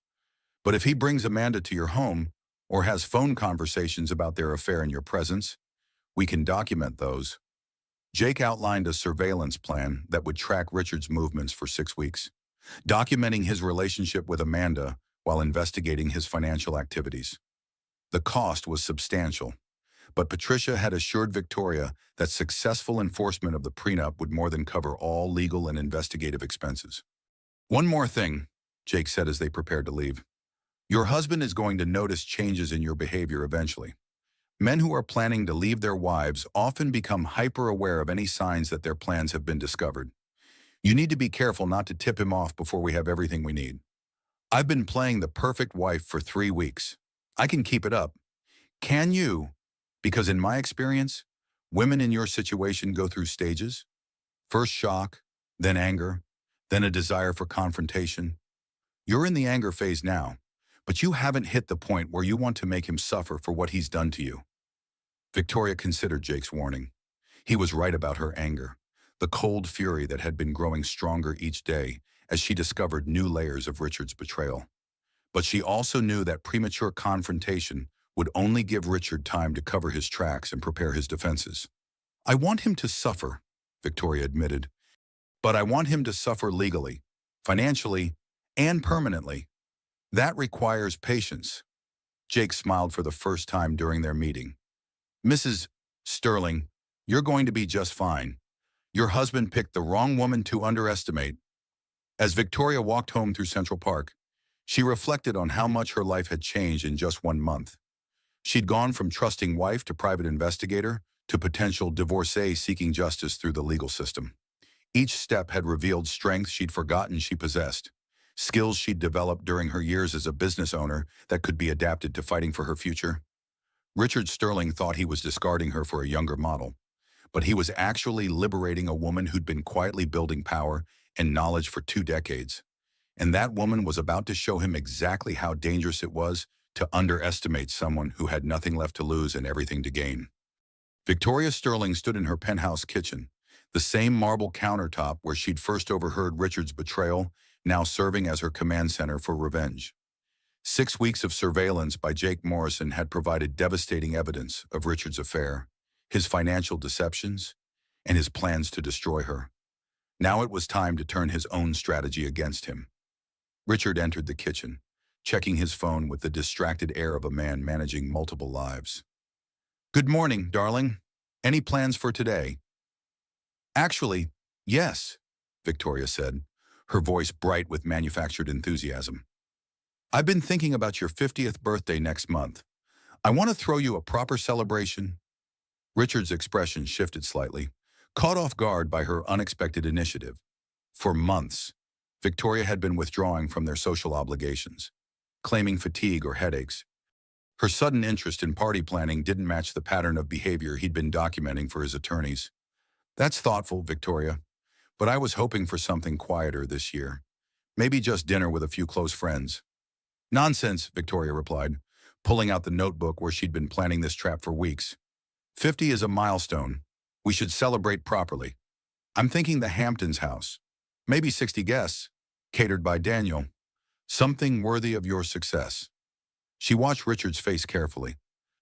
But if he brings Amanda to your home or has phone conversations about their affair in your presence, we can document those. Jake outlined a surveillance plan that would track Richard's movements for 6 weeks, documenting his relationship with Amanda while investigating his financial activities. The cost was substantial, but Patricia had assured Victoria that successful enforcement of the prenup would more than cover all legal and investigative expenses. One more thing, Jake said as they prepared to leave. Your husband is going to notice changes in your behavior eventually. Men who are planning to leave their wives often become hyper-aware of any signs that their plans have been discovered. You need to be careful not to tip him off before we have everything we need. I've been playing the perfect wife for 3 weeks. I can keep it up. Can you? Because in my experience, women in your situation go through stages. First shock, then anger, then a desire for confrontation. You're in the anger phase now, but you haven't hit the point where you want to make him suffer for what he's done to you. Victoria considered Jake's warning. He was right about her anger, the cold fury that had been growing stronger each day as she discovered new layers of Richard's betrayal. But she also knew that premature confrontation would only give Richard time to cover his tracks and prepare his defenses. I want him to suffer, Victoria admitted, but I want him to suffer legally, financially, and permanently. That requires patience. Jake smiled for the first time during their meeting. Mrs. Sterling, you're going to be just fine. Your husband picked the wrong woman to underestimate. As Victoria walked home through Central Park, she reflected on how much her life had changed in just 1 month. She'd gone from trusting wife to private investigator to potential divorcee seeking justice through the legal system. Each step had revealed strength she'd forgotten she possessed, skills she'd developed during her years as a business owner that could be adapted to fighting for her future. Richard Sterling thought he was discarding her for a younger model, but he was actually liberating a woman who'd been quietly building power and knowledge for 2 decades. And that woman was about to show him exactly how dangerous it was to underestimate someone who had nothing left to lose and everything to gain. Victoria Sterling stood in her penthouse kitchen, the same marble countertop where she'd first overheard Richard's betrayal, now serving as her command center for revenge. 6 weeks of surveillance by Jake Morrison had provided devastating evidence of Richard's affair, his financial deceptions, and his plans to destroy her. Now it was time to turn his own strategy against him. Richard entered the kitchen, checking his phone with the distracted air of a man managing multiple lives. Good morning, darling. Any plans for today? Actually, yes, Victoria said, her voice bright with manufactured enthusiasm. I've been thinking about your 50th birthday next month. I want to throw you a proper celebration. Richard's expression shifted slightly, caught off guard by her unexpected initiative. For months, Victoria had been withdrawing from their social obligations, claiming fatigue or headaches. Her sudden interest in party planning didn't match the pattern of behavior he'd been documenting for his attorneys. That's thoughtful, Victoria, but I was hoping for something quieter this year. Maybe just dinner with a few close friends. Nonsense, Victoria replied, pulling out the notebook where she'd been planning this trap for weeks. 50 is a milestone. We should celebrate properly. I'm thinking the Hamptons house. Maybe 60 guests, catered by Daniel. Something worthy of your success. She watched Richard's face carefully,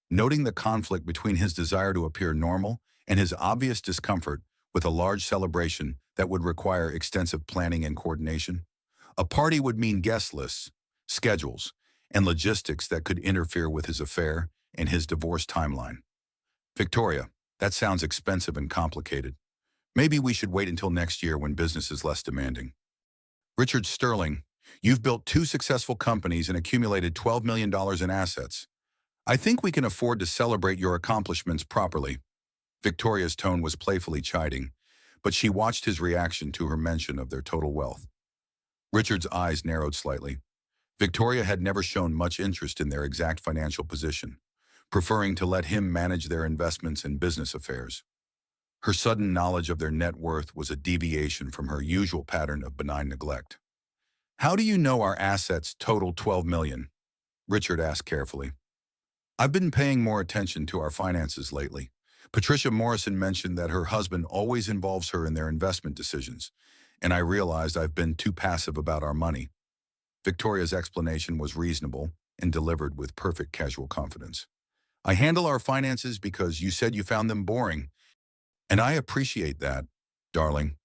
noting the conflict between his desire to appear normal and his obvious discomfort with a large celebration that would require extensive planning and coordination. A party would mean guest lists, schedules, and logistics that could interfere with his affair and his divorce timeline. Victoria, that sounds expensive and complicated. Maybe we should wait until next year when business is less demanding. Richard Sterling, you've built 2 successful companies and accumulated $12 million in assets. I think we can afford to celebrate your accomplishments properly. Victoria's tone was playfully chiding, but she watched his reaction to her mention of their total wealth. Richard's eyes narrowed slightly. Victoria had never shown much interest in their exact financial position, preferring to let him manage their investments and business affairs. Her sudden knowledge of their net worth was a deviation from her usual pattern of benign neglect. How do you know our assets total $12 million? Richard asked carefully. I've been paying more attention to our finances lately, Patricia Morrison mentioned that her husband always involves her in their investment decisions, and I realized I've been too passive about our money. Victoria's explanation was reasonable and delivered with perfect casual confidence. I handle our finances because you said you found them boring, and I appreciate that, darling.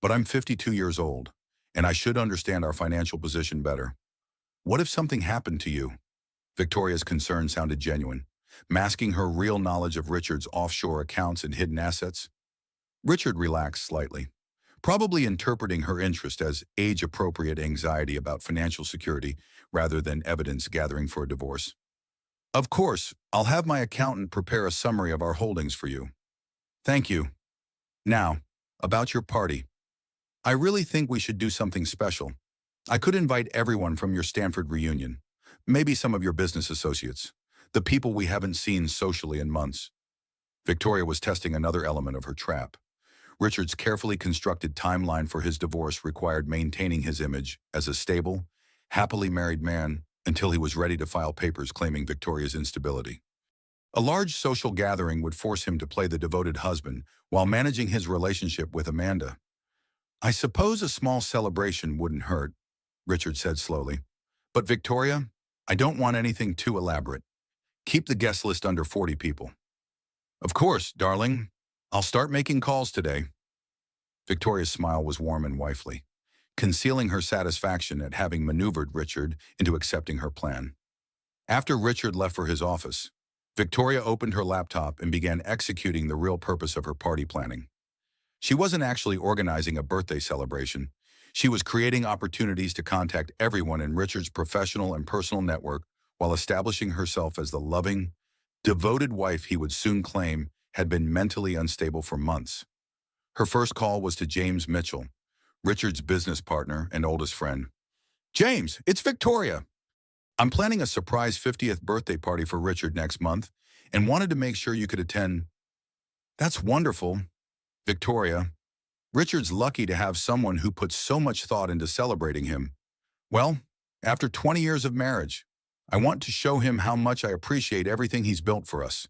But I'm 52 years old, and I should understand our financial position better. What if something happened to you? Victoria's concern sounded genuine, masking her real knowledge of Richard's offshore accounts and hidden assets. Richard relaxed slightly, probably interpreting her interest as age-appropriate anxiety about financial security rather than evidence gathering for a divorce. Of course, I'll have my accountant prepare a summary of our holdings for you. Thank you. Now, about your party. I really think we should do something special. I could invite everyone from your Stanford reunion, maybe some of your business associates, the people we haven't seen socially in months. Victoria was testing another element of her trap. Richard's carefully constructed timeline for his divorce required maintaining his image as a stable, happily married man until he was ready to file papers claiming Victoria's instability. A large social gathering would force him to play the devoted husband while managing his relationship with Amanda. I suppose a small celebration wouldn't hurt, Richard said slowly. But Victoria, I don't want anything too elaborate. Keep the guest list under 40 people. Of course, darling. I'll start making calls today. Victoria's smile was warm and wifely, concealing her satisfaction at having maneuvered Richard into accepting her plan. After Richard left for his office, Victoria opened her laptop and began executing the real purpose of her party planning. She wasn't actually organizing a birthday celebration. She was creating opportunities to contact everyone in Richard's professional and personal network while establishing herself as the loving, devoted wife he would soon claim had been mentally unstable for months. Her first call was to James Mitchell, Richard's business partner and oldest friend. James, it's Victoria. I'm planning a surprise 50th birthday party for Richard next month and wanted to make sure you could attend. That's wonderful, Victoria. Richard's lucky to have someone who puts so much thought into celebrating him. Well, after 20 years of marriage, I want to show him how much I appreciate everything he's built for us.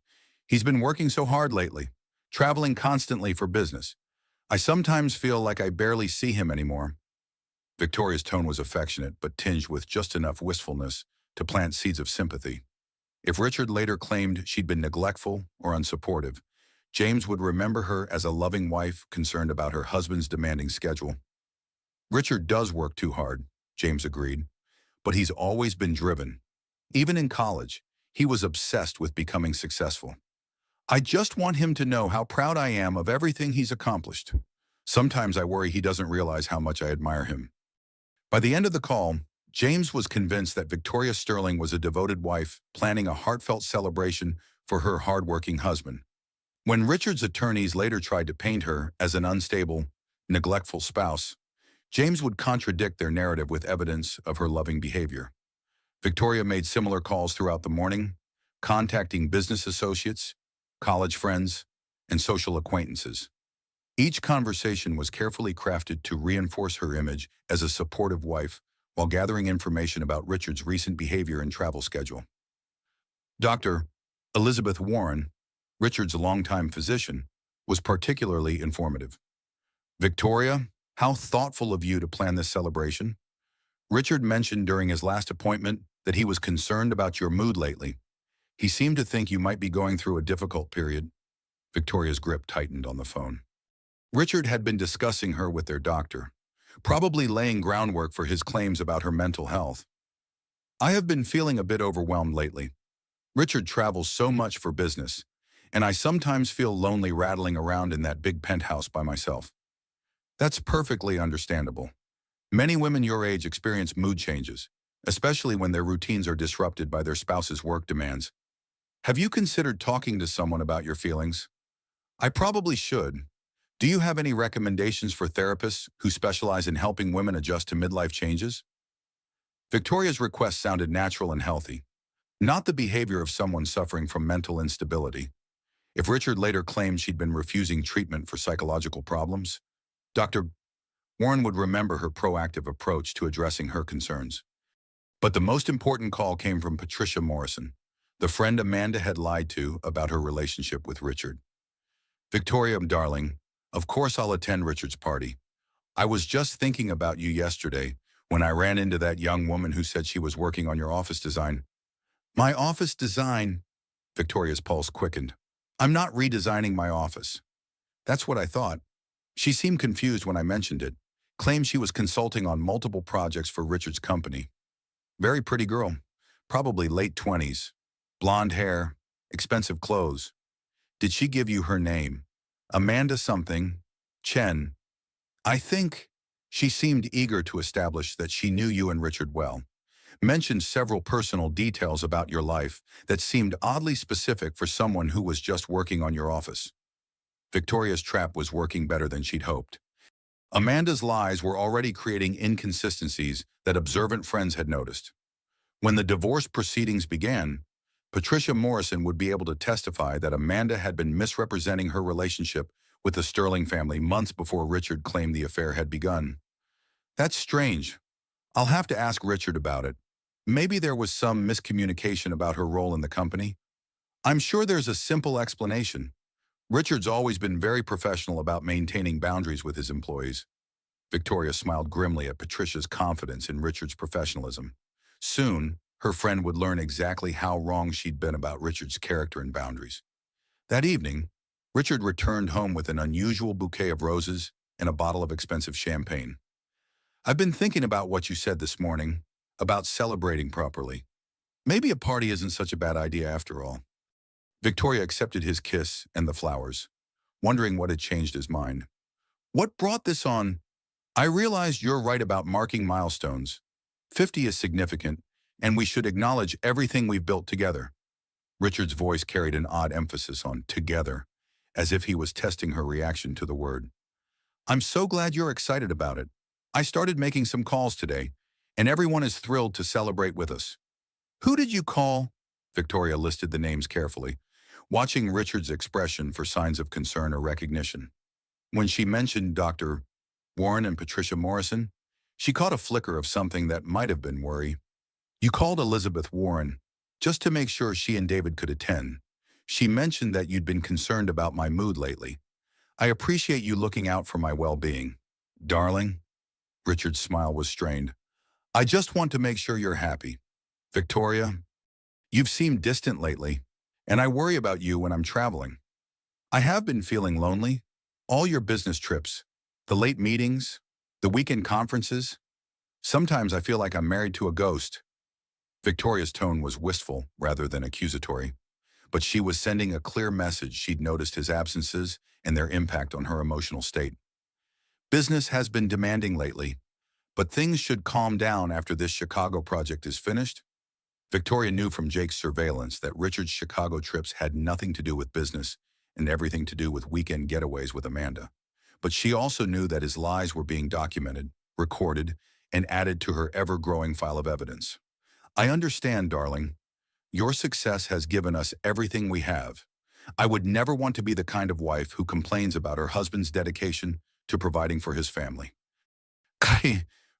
He's been working so hard lately, traveling constantly for business. I sometimes feel like I barely see him anymore. Victoria's tone was affectionate, but tinged with just enough wistfulness to plant seeds of sympathy. If Richard later claimed she'd been neglectful or unsupportive, James would remember her as a loving wife concerned about her husband's demanding schedule. Richard does work too hard, James agreed, but he's always been driven. Even in college, he was obsessed with becoming successful. I just want him to know how proud I am of everything he's accomplished. Sometimes I worry he doesn't realize how much I admire him. By the end of the call, James was convinced that Victoria Sterling was a devoted wife planning a heartfelt celebration for her hardworking husband. When Richard's attorneys later tried to paint her as an unstable, neglectful spouse, James would contradict their narrative with evidence of her loving behavior. Victoria made similar calls throughout the morning, contacting business associates, college friends, and social acquaintances. Each conversation was carefully crafted to reinforce her image as a supportive wife while gathering information about Richard's recent behavior and travel schedule. Dr. Elizabeth Warren, Richard's longtime physician, was particularly informative. Victoria, how thoughtful of you to plan this celebration. Richard mentioned during his last appointment that he was concerned about your mood lately. He seemed to think you might be going through a difficult period. Victoria's grip tightened on the phone. Richard had been discussing her with their doctor, probably laying groundwork for his claims about her mental health. I have been feeling a bit overwhelmed lately. Richard travels so much for business, and I sometimes feel lonely rattling around in that big penthouse by myself. That's perfectly understandable. Many women your age experience mood changes, especially when their routines are disrupted by their spouse's work demands. Have you considered talking to someone about your feelings? I probably should. Do you have any recommendations for therapists who specialize in helping women adjust to midlife changes? Victoria's request sounded natural and healthy, not the behavior of someone suffering from mental instability. If Richard later claimed she'd been refusing treatment for psychological problems, Dr. Warren would remember her proactive approach to addressing her concerns. But the most important call came from Patricia Morrison, the friend Amanda had lied to about her relationship with Richard. Victoria, darling, of course I'll attend Richard's party. I was just thinking about you yesterday when I ran into that young woman who said she was working on your office design. My office design? Victoria's pulse quickened. I'm not redesigning my office. That's what I thought. She seemed confused when I mentioned it, claimed she was consulting on multiple projects for Richard's company. Very pretty girl, probably late 20s, blonde hair, expensive clothes. Did she give you her name? Amanda something, Chen. I think she seemed eager to establish that she knew you and Richard well. Mentioned several personal details about your life that seemed oddly specific for someone who was just working on your office. Victoria's trap was working better than she'd hoped. Amanda's lies were already creating inconsistencies that observant friends had noticed. When the divorce proceedings began, Patricia Morrison would be able to testify that Amanda had been misrepresenting her relationship with the Sterling family months before Richard claimed the affair had begun. That's strange. I'll have to ask Richard about it. Maybe there was some miscommunication about her role in the company. I'm sure there's a simple explanation. Richard's always been very professional about maintaining boundaries with his employees. Victoria smiled grimly at Patricia's confidence in Richard's professionalism. Soon, her friend would learn exactly how wrong she'd been about Richard's character and boundaries. That evening, Richard returned home with an unusual bouquet of roses and a bottle of expensive champagne. I've been thinking about what you said this morning, about celebrating properly. Maybe a party isn't such a bad idea after all. Victoria accepted his kiss and the flowers, wondering what had changed his mind. What brought this on? I realized you're right about marking milestones. 50 is significant, and we should acknowledge everything we've built together. Richard's voice carried an odd emphasis on together, as if he was testing her reaction to the word. I'm so glad you're excited about it. I started making some calls today, and everyone is thrilled to celebrate with us. Who did you call? Victoria listed the names carefully, watching Richard's expression for signs of concern or recognition. When she mentioned Dr. Warren and Patricia Morrison, she caught a flicker of something that might have been worry. You called Elizabeth Warren, just to make sure she and David could attend. She mentioned that you'd been concerned about my mood lately. I appreciate you looking out for my well-being. Darling? Richard's smile was strained. I just want to make sure you're happy. Victoria, you've seemed distant lately, and I worry about you when I'm traveling. I have been feeling lonely. All your business trips, the late meetings, the weekend conferences. Sometimes I feel like I'm married to a ghost. Victoria's tone was wistful rather than accusatory, but she was sending a clear message she'd noticed his absences and their impact on her emotional state. Business has been demanding lately, but things should calm down after this Chicago project is finished. Victoria knew from Jake's surveillance that Richard's Chicago trips had nothing to do with business and everything to do with weekend getaways with Amanda. But she also knew that his lies were being documented, recorded, and added to her ever-growing file of evidence. I understand, darling. Your success has given us everything we have. I would never want to be the kind of wife who complains about her husband's dedication to providing for his family.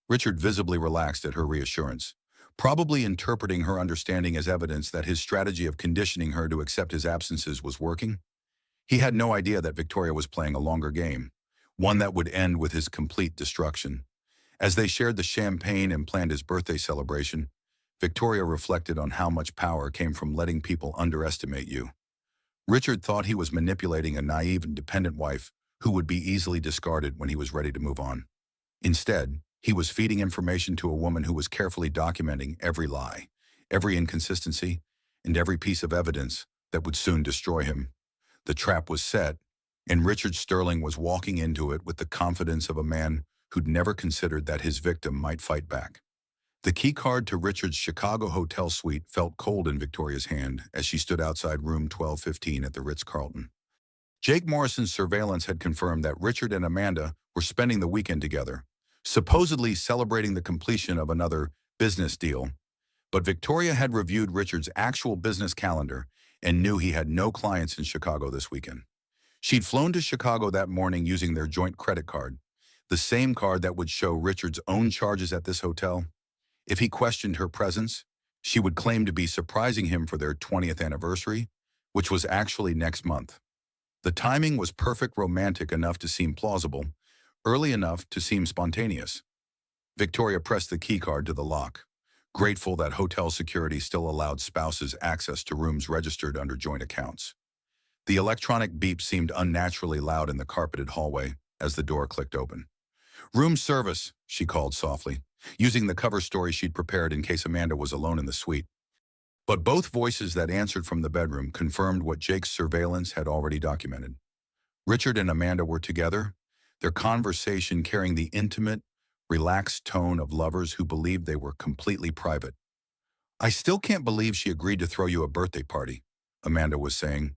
Richard visibly relaxed at her reassurance, probably interpreting her understanding as evidence that his strategy of conditioning her to accept his absences was working. He had no idea that Victoria was playing a longer game, one that would end with his complete destruction. As they shared the champagne and planned his birthday celebration, Victoria reflected on how much power came from letting people underestimate you. Richard thought he was manipulating a naive and dependent wife who would be easily discarded when he was ready to move on. Instead, he was feeding information to a woman who was carefully documenting every lie, every inconsistency, and every piece of evidence that would soon destroy him. The trap was set, and Richard Sterling was walking into it with the confidence of a man who'd never considered that his victim might fight back. The key card to Richard's Chicago hotel suite felt cold in Victoria's hand as she stood outside room 1215 at the Ritz-Carlton. Jake Morrison's surveillance had confirmed that Richard and Amanda were spending the weekend together, supposedly celebrating the completion of another business deal. But Victoria had reviewed Richard's actual business calendar and knew he had no clients in Chicago this weekend. She'd flown to Chicago that morning using their joint credit card, the same card that would show Richard's own charges at this hotel. If he questioned her presence, she would claim to be surprising him for their 20th anniversary, which was actually next month. The timing was perfect, romantic enough to seem plausible, early enough to seem spontaneous. Victoria pressed the keycard to the lock, grateful that hotel security still allowed spouses access to rooms registered under joint accounts. The electronic beep seemed unnaturally loud in the carpeted hallway as the door clicked open. "Room service," she called softly, using the cover story she'd prepared in case Amanda was alone in the suite. But both voices that answered from the bedroom confirmed what Jake's surveillance had already documented. Richard and Amanda were together, their conversation carrying the intimate, relaxed tone of lovers who believed they were completely private. "I still can't believe she agreed to throw you a birthday party," Amanda was saying.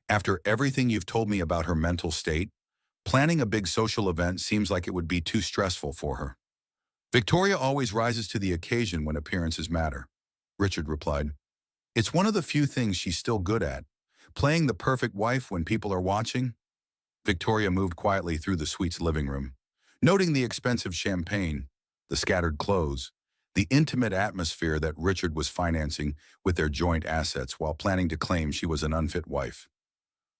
"After everything you've told me about her mental state, planning a big social event seems like it would be too stressful for her." "Victoria always rises to the occasion when appearances matter," Richard replied. "It's one of the few things she's still good at, playing the perfect wife when people are watching." Victoria moved quietly through the suite's living room, noting the expensive champagne, the scattered clothes, the intimate atmosphere that Richard was financing with their joint assets while planning to claim she was an unfit wife.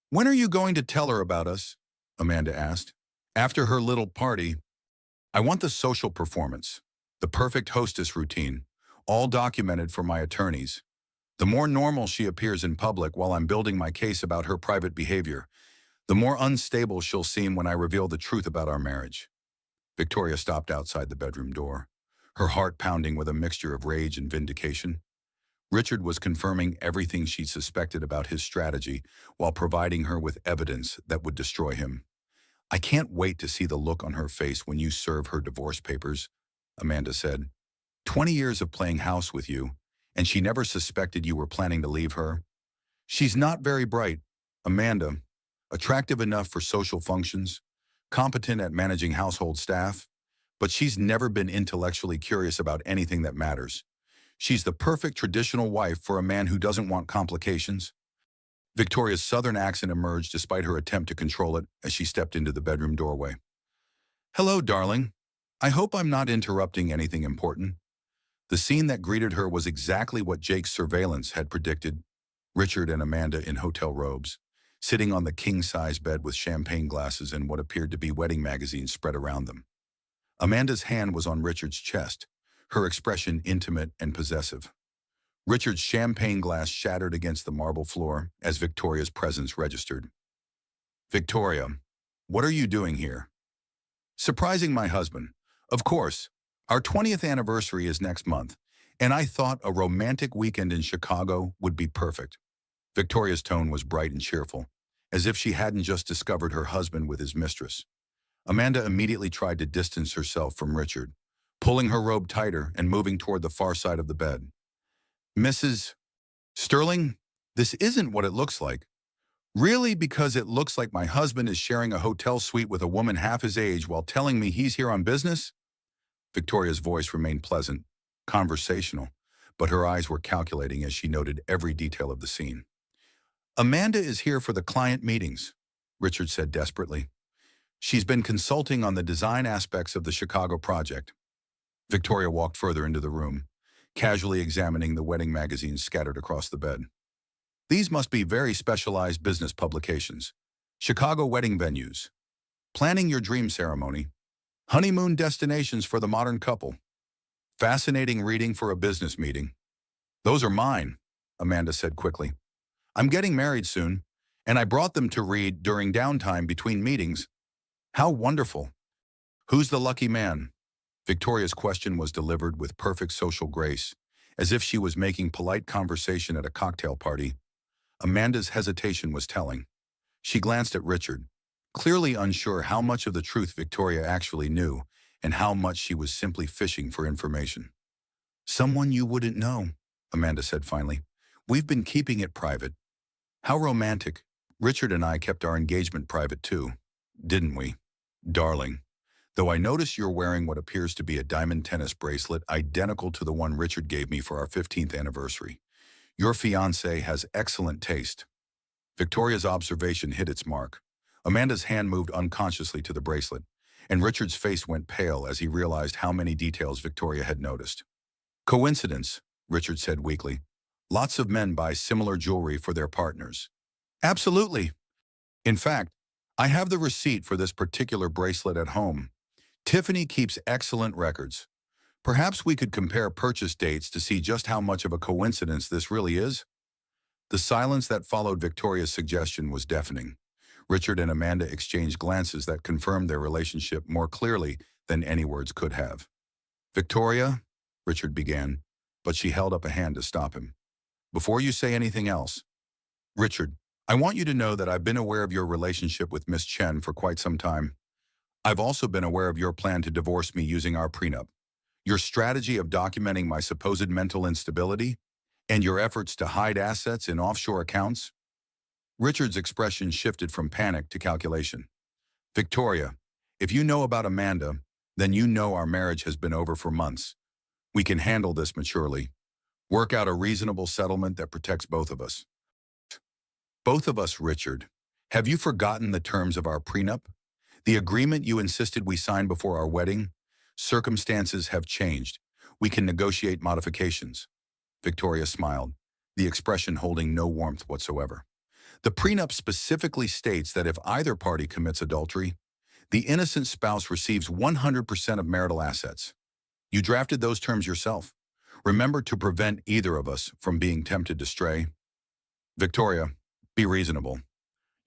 "When are you going to tell her about us?" Amanda asked. "After her little party. I want the social performance, the perfect hostess routine, all documented for my attorneys. The more normal she appears in public while I'm building my case about her private behavior, the more unstable she'll seem when I reveal the truth about our marriage." Victoria stopped outside the bedroom door, her heart pounding with a mixture of rage and vindication. Richard was confirming everything she suspected about his strategy while providing her with evidence that would destroy him. "I can't wait to see the look on her face when you serve her divorce papers," Amanda said. 20 years of playing house with you, and she never suspected you were planning to leave her? She's not very bright, Amanda. Attractive enough for social functions, competent at managing household staff, but she's never been intellectually curious about anything that matters. She's the perfect traditional wife for a man who doesn't want complications." Victoria's southern accent emerged despite her attempt to control it as she stepped into the bedroom doorway. "Hello, darling. I hope I'm not interrupting anything important." The scene that greeted her was exactly what Jake's surveillance had predicted. Richard and Amanda in hotel robes, sitting on the king-size bed with champagne glasses and what appeared to be wedding magazines spread around them. Amanda's hand was on Richard's chest, her expression intimate and possessive. Richard's champagne glass shattered against the marble floor as Victoria's presence registered. "Victoria, what are you doing here?" "Surprising my husband. Of course. Our 20th anniversary is next month, and I thought a romantic weekend in Chicago would be perfect." Victoria's tone was bright and cheerful, as if she hadn't just discovered her husband with his mistress. Amanda immediately tried to distance herself from Richard, pulling her robe tighter and moving toward the far side of the bed. "Mrs. Sterling, this isn't what it looks like. Really, because it looks like my husband is sharing a hotel suite with a woman half his age while telling me he's here on business?" Victoria's voice remained pleasant, conversational, but her eyes were calculating as she noted every detail of the scene. "Amanda is here for the client meetings," Richard said desperately. "She's been consulting on the design aspects of the Chicago project." Victoria walked further into the room, casually examining the wedding magazines scattered across the bed. "These must be very specialized business publications. Chicago wedding venues. Planning your dream ceremony. Honeymoon destinations for the modern couple. Fascinating reading for a business meeting." "Those are mine," Amanda said quickly. "I'm getting married soon, and I brought them to read during downtime between meetings." "How wonderful. Who's the lucky man?" Victoria's question was delivered with perfect social grace, as if she was making polite conversation at a cocktail party. Amanda's hesitation was telling. She glanced at Richard, clearly unsure how much of the truth Victoria actually knew and how much she was simply fishing for information. "Someone you wouldn't know," Amanda said finally. "We've been keeping it private." "How romantic. Richard and I kept our engagement private too, didn't we? Darling, though I notice you're wearing what appears to be a diamond tennis bracelet identical to the one Richard gave me for our 15th anniversary. Your fiancé has excellent taste." Victoria's observation hit its mark. Amanda's hand moved unconsciously to the bracelet, and Richard's face went pale as he realized how many details Victoria had noticed. "Coincidence," Richard said weakly. "Lots of men buy similar jewelry for their partners." "Absolutely. In fact, I have the receipt for this particular bracelet at home. Tiffany keeps excellent records. Perhaps we could compare purchase dates to see just how much of a coincidence this really is. The silence that followed Victoria's suggestion was deafening. Richard and Amanda exchanged glances that confirmed their relationship more clearly than any words could have. "Victoria," Richard began, but she held up a hand to stop him. "Before you say anything else, Richard, I want you to know that I've been aware of your relationship with Miss Chen for quite some time. I've also been aware of your plan to divorce me using our prenup, your strategy of documenting my supposed mental instability, and your efforts to hide assets in offshore accounts." Richard's expression shifted from panic to calculation. "Victoria, if you know about Amanda, then you know our marriage has been over for months. We can handle this maturely. Work out a reasonable settlement that protects both of us." "Both of us, Richard. Have you forgotten the terms of our prenup? The agreement you insisted we sign before our wedding? Circumstances have changed. We can negotiate modifications." Victoria smiled, the expression holding no warmth whatsoever. "The prenup specifically states that if either party commits adultery, the innocent spouse receives 100% of marital assets. You drafted those terms yourself. Remember to prevent either of us from being tempted to stray." "Victoria, be reasonable.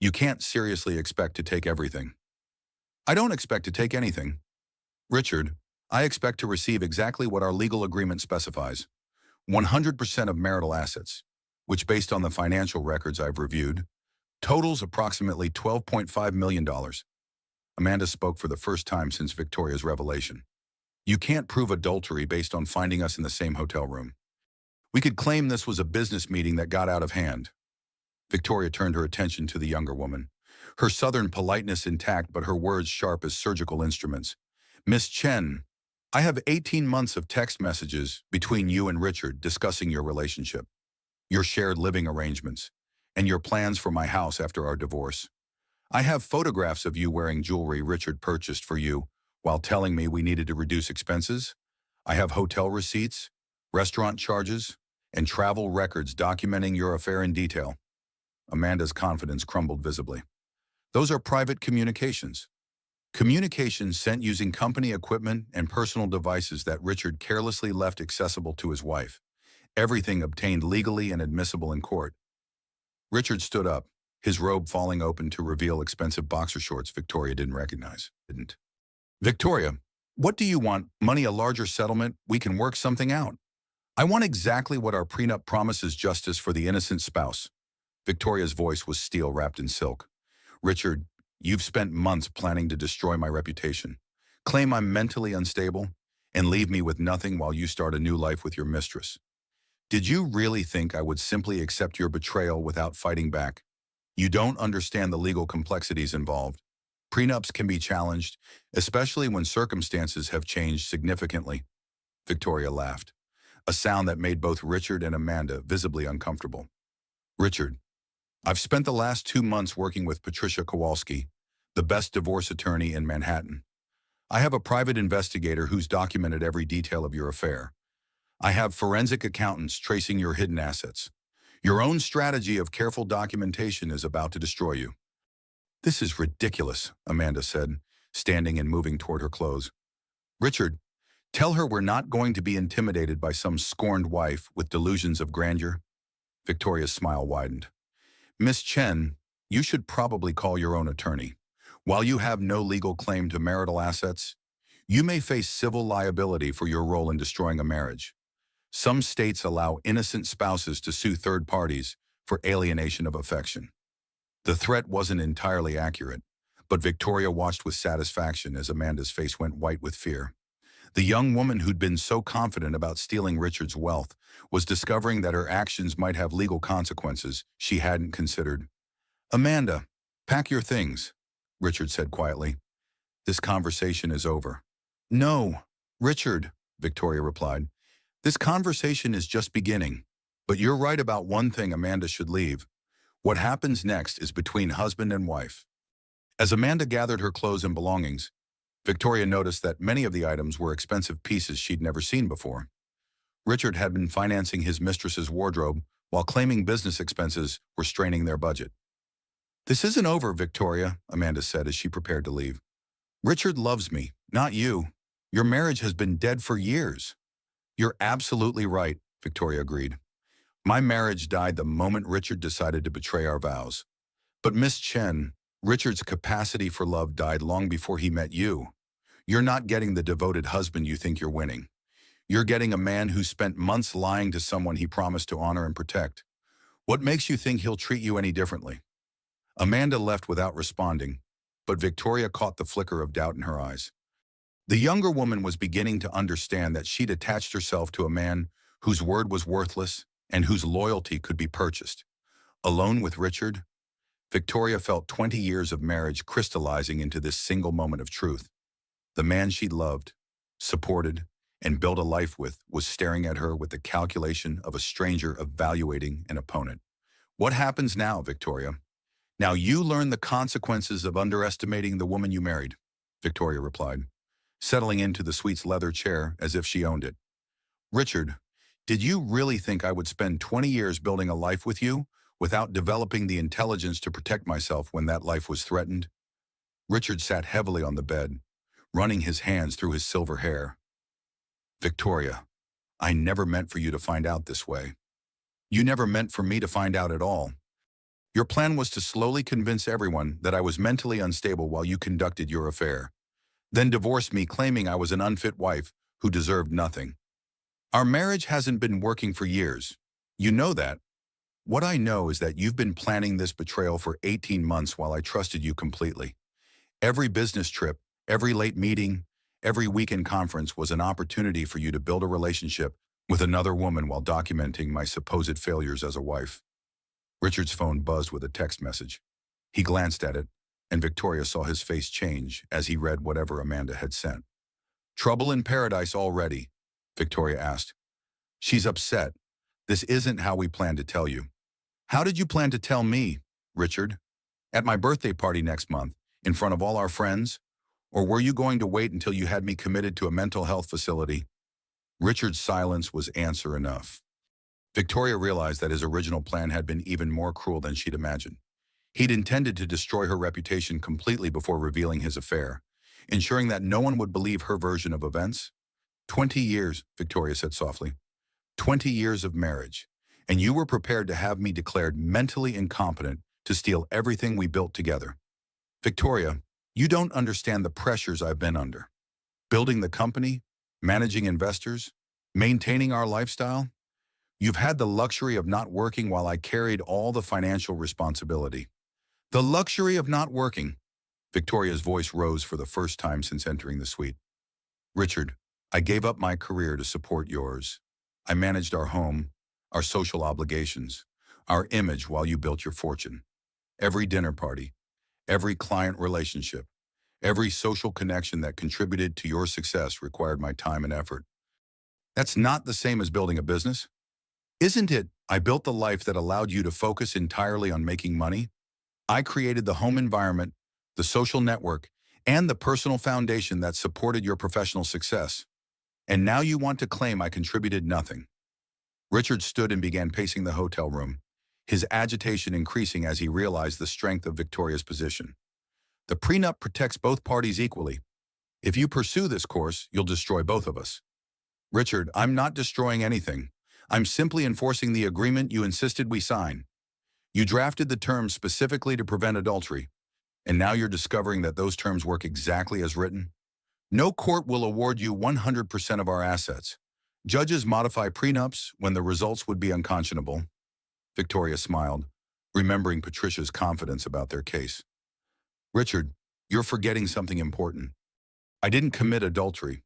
You can't seriously expect to take everything." "I don't expect to take anything. Richard, I expect to receive exactly what our legal agreement specifies. 100% of marital assets, which based on the financial records I've reviewed, totals approximately $12.5 million. Amanda spoke for the first time since Victoria's revelation. "You can't prove adultery based on finding us in the same hotel room. We could claim this was a business meeting that got out of hand." Victoria turned her attention to the younger woman, her southern politeness intact but her words sharp as surgical instruments. "Miss Chen, I have 18 months of text messages between you and Richard discussing your relationship, your shared living arrangements, and your plans for my house after our divorce. I have photographs of you wearing jewelry Richard purchased for you while telling me we needed to reduce expenses. I have hotel receipts, restaurant charges, and travel records documenting your affair in detail." Amanda's confidence crumbled visibly. "Those are private communications. Communications sent using company equipment and personal devices that Richard carelessly left accessible to his wife. Everything obtained legally and admissible in court." Richard stood up, his robe falling open to reveal expensive boxer shorts Victoria didn't recognize. "Victoria, what do you want? Money, a larger settlement? We can work something out. I want exactly what our prenup promises: justice for the innocent spouse." Victoria's voice was steel wrapped in silk. "Richard, you've spent months planning to destroy my reputation, claim I'm mentally unstable, and leave me with nothing while you start a new life with your mistress. Did you really think I would simply accept your betrayal without fighting back? You don't understand the legal complexities involved. Prenups can be challenged, especially when circumstances have changed significantly." Victoria laughed, a sound that made both Richard and Amanda visibly uncomfortable. "Richard, I've spent the last 2 months working with Patricia Kowalski, the best divorce attorney in Manhattan. I have a private investigator who's documented every detail of your affair. I have forensic accountants tracing your hidden assets. Your own strategy of careful documentation is about to destroy you." "This is ridiculous," Amanda said, standing and moving toward her clothes. "Richard, tell her we're not going to be intimidated by some scorned wife with delusions of grandeur." Victoria's smile widened. "Miss Chen, you should probably call your own attorney. While you have no legal claim to marital assets, you may face civil liability for your role in destroying a marriage. Some states allow innocent spouses to sue third parties for alienation of affection." The threat wasn't entirely accurate, but Victoria watched with satisfaction as Amanda's face went white with fear. The young woman who'd been so confident about stealing Richard's wealth was discovering that her actions might have legal consequences she hadn't considered. "Amanda, pack your things," Richard said quietly. "This conversation is over." "No, Richard," Victoria replied. "This conversation is just beginning. But you're right about one thing: Amanda should leave. What happens next is between husband and wife." As Amanda gathered her clothes and belongings, Victoria noticed that many of the items were expensive pieces she'd never seen before. Richard had been financing his mistress's wardrobe while claiming business expenses were straining their budget. This isn't over, Victoria, Amanda said as she prepared to leave. Richard loves me, not you. Your marriage has been dead for years. You're absolutely right, Victoria agreed. My marriage died the moment Richard decided to betray our vows. But Miss Chen, Richard's capacity for love died long before he met you. You're not getting the devoted husband you think you're winning. You're getting a man who spent months lying to someone he promised to honor and protect. What makes you think he'll treat you any differently? Amanda left without responding, but Victoria caught the flicker of doubt in her eyes. The younger woman was beginning to understand that she'd attached herself to a man whose word was worthless and whose loyalty could be purchased. Alone with Richard, Victoria felt 20 years of marriage crystallizing into this single moment of truth. The man she'd loved, supported, and built a life with was staring at her with the calculation of a stranger evaluating an opponent. What happens now, Victoria? Now you learn the consequences of underestimating the woman you married, Victoria replied, settling into the suite's leather chair as if she owned it. Richard, did you really think I would spend 20 years building a life with you without developing the intelligence to protect myself when that life was threatened? Richard sat heavily on the bed, running his hands through his silver hair. Victoria, I never meant for you to find out this way. You never meant for me to find out at all. Your plan was to slowly convince everyone that I was mentally unstable while you conducted your affair, then divorce me claiming I was an unfit wife who deserved nothing. Our marriage hasn't been working for years. You know that. What I know is that you've been planning this betrayal for 18 months while I trusted you completely. Every business trip, every late meeting, every weekend conference was an opportunity for you to build a relationship with another woman while documenting my supposed failures as a wife. Richard's phone buzzed with a text message. He glanced at it, and Victoria saw his face change as he read whatever Amanda had sent. Trouble in paradise already? Victoria asked. She's upset. This isn't how we planned to tell you. How did you plan to tell me, Richard? At my birthday party next month, in front of all our friends? Or were you going to wait until you had me committed to a mental health facility? Richard's silence was answer enough. Victoria realized that his original plan had been even more cruel than she'd imagined. He'd intended to destroy her reputation completely before revealing his affair, ensuring that no one would believe her version of events. 20 years, Victoria said softly. 20 years of marriage, and you were prepared to have me declared mentally incompetent to steal everything we built together. Victoria, you don't understand the pressures I've been under. Building the company, managing investors, maintaining our lifestyle. You've had the luxury of not working while I carried all the financial responsibility. The luxury of not working. Victoria's voice rose for the first time since entering the suite. Richard, I gave up my career to support yours. I managed our home, our social obligations, our image while you built your fortune. Every dinner party, every client relationship, every social connection that contributed to your success required my time and effort. That's not the same as building a business. Isn't it? I built the life that allowed you to focus entirely on making money. I created the home environment, the social network, and the personal foundation that supported your professional success. And now you want to claim I contributed nothing. Richard stood and began pacing the hotel room, his agitation increasing as he realized the strength of Victoria's position. The prenup protects both parties equally. If you pursue this course, you'll destroy both of us. Richard, I'm not destroying anything. I'm simply enforcing the agreement you insisted we sign. You drafted the terms specifically to prevent adultery, and now you're discovering that those terms work exactly as written. No court will award you 100% of our assets. Judges modify prenups when the results would be unconscionable. Victoria smiled, remembering Patricia's confidence about their case. Richard, you're forgetting something important. I didn't commit adultery.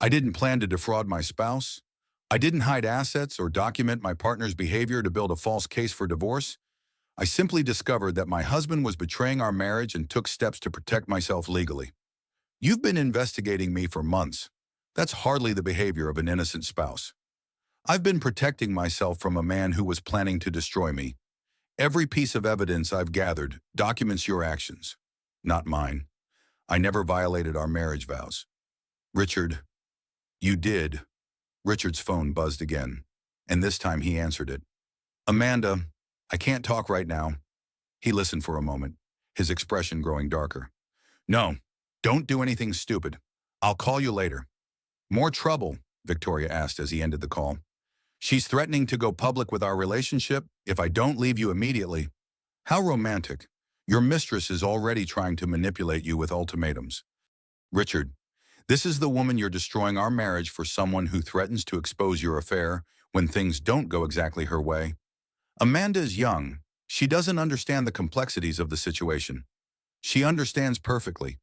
I didn't plan to defraud my spouse. I didn't hide assets or document my partner's behavior to build a false case for divorce. I simply discovered that my husband was betraying our marriage and took steps to protect myself legally. You've been investigating me for months. That's hardly the behavior of an innocent spouse. I've been protecting myself from a man who was planning to destroy me. Every piece of evidence I've gathered documents your actions, not mine. I never violated our marriage vows. Richard, you did. Richard's phone buzzed again, and this time he answered it. Amanda, I can't talk right now. He listened for a moment, his expression growing darker. No, don't do anything stupid. I'll call you later. More trouble? Victoria asked as he ended the call. She's threatening to go public with our relationship if I don't leave you immediately. How romantic. Your mistress is already trying to manipulate you with ultimatums. Richard, this is the woman you're destroying our marriage for, someone who threatens to expose your affair when things don't go exactly her way. Amanda is young. She doesn't understand the complexities of the situation. She understands perfectly.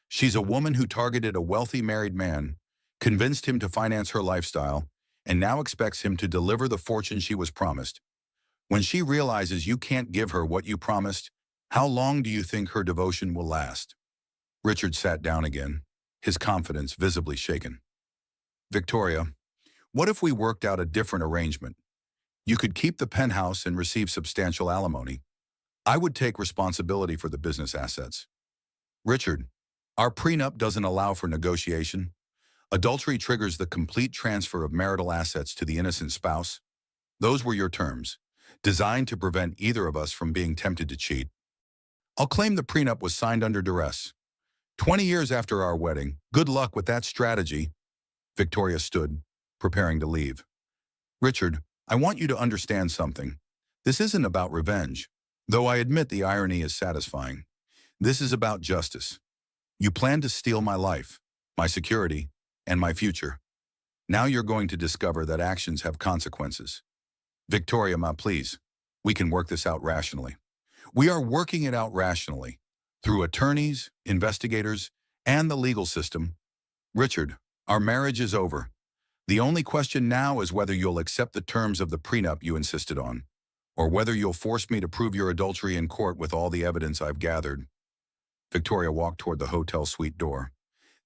She's a woman who targeted a wealthy married man, convinced him to finance her lifestyle, and now expects him to deliver the fortune she was promised. When she realizes you can't give her what you promised, how long do you think her devotion will last? Richard sat down again, his confidence visibly shaken. Victoria, what if we worked out a different arrangement? You could keep the penthouse and receive substantial alimony. I would take responsibility for the business assets. Richard, our prenup doesn't allow for negotiation. Adultery triggers the complete transfer of marital assets to the innocent spouse. Those were your terms, designed to prevent either of us from being tempted to cheat. I'll claim the prenup was signed under duress. 20 years after our wedding, good luck with that strategy. Victoria stood, preparing to leave. Richard, I want you to understand something. This isn't about revenge, though I admit the irony is satisfying. This is about justice. You planned to steal my life, my security, and my future. Now you're going to discover that actions have consequences. Victoria, please, we can work this out rationally. We are working it out rationally, through attorneys, investigators, and the legal system. Richard, our marriage is over. The only question now is whether you'll accept the terms of the prenup you insisted on, or whether you'll force me to prove your adultery in court with all the evidence I've gathered. Victoria walked toward the hotel suite door,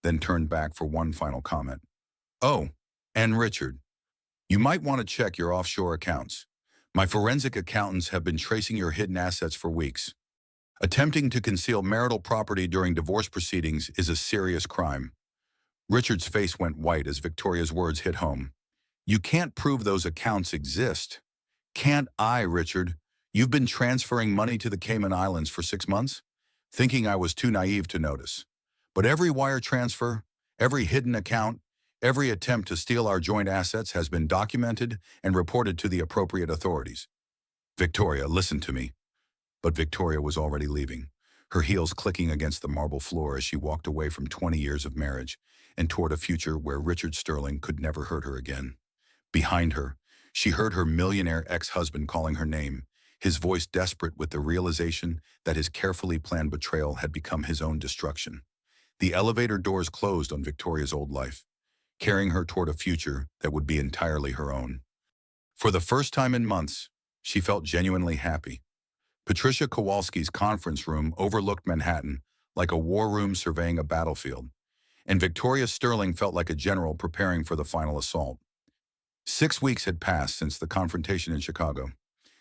then turned back for one final comment. Oh, and Richard, you might want to check your offshore accounts. My forensic accountants have been tracing your hidden assets for weeks. Attempting to conceal marital property during divorce proceedings is a serious crime. Richard's face went white as Victoria's words hit home. You can't prove those accounts exist. Can't I, Richard? You've been transferring money to the Cayman Islands for 6 months, thinking I was too naive to notice. But every wire transfer, every hidden account, every attempt to steal our joint assets has been documented and reported to the appropriate authorities. Victoria, listen to me. But Victoria was already leaving, her heels clicking against the marble floor as she walked away from 20 years of marriage and toward a future where Richard Sterling could never hurt her again. Behind her, she heard her millionaire ex-husband calling her name, his voice desperate with the realization that his carefully planned betrayal had become his own destruction. The elevator doors closed on Victoria's old life, carrying her toward a future that would be entirely her own. For the first time in months, she felt genuinely happy. Patricia Kowalski's conference room overlooked Manhattan like a war room surveying a battlefield, and Victoria Sterling felt like a general preparing for the final assault. 6 weeks had passed since the confrontation in Chicago.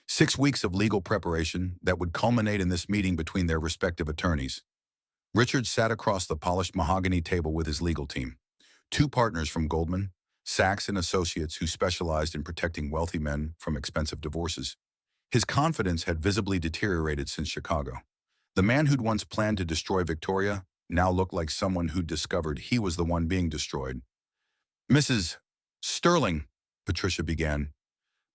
6 weeks of legal preparation that would culminate in this meeting between their respective attorneys. Richard sat across the polished mahogany table with his legal team, 2 partners from Goldman, Sachs and Associates who specialized in protecting wealthy men from expensive divorces. His confidence had visibly deteriorated since Chicago. The man who'd once planned to destroy Victoria now looked like someone who'd discovered he was the one being destroyed. Mrs. Sterling, Patricia began,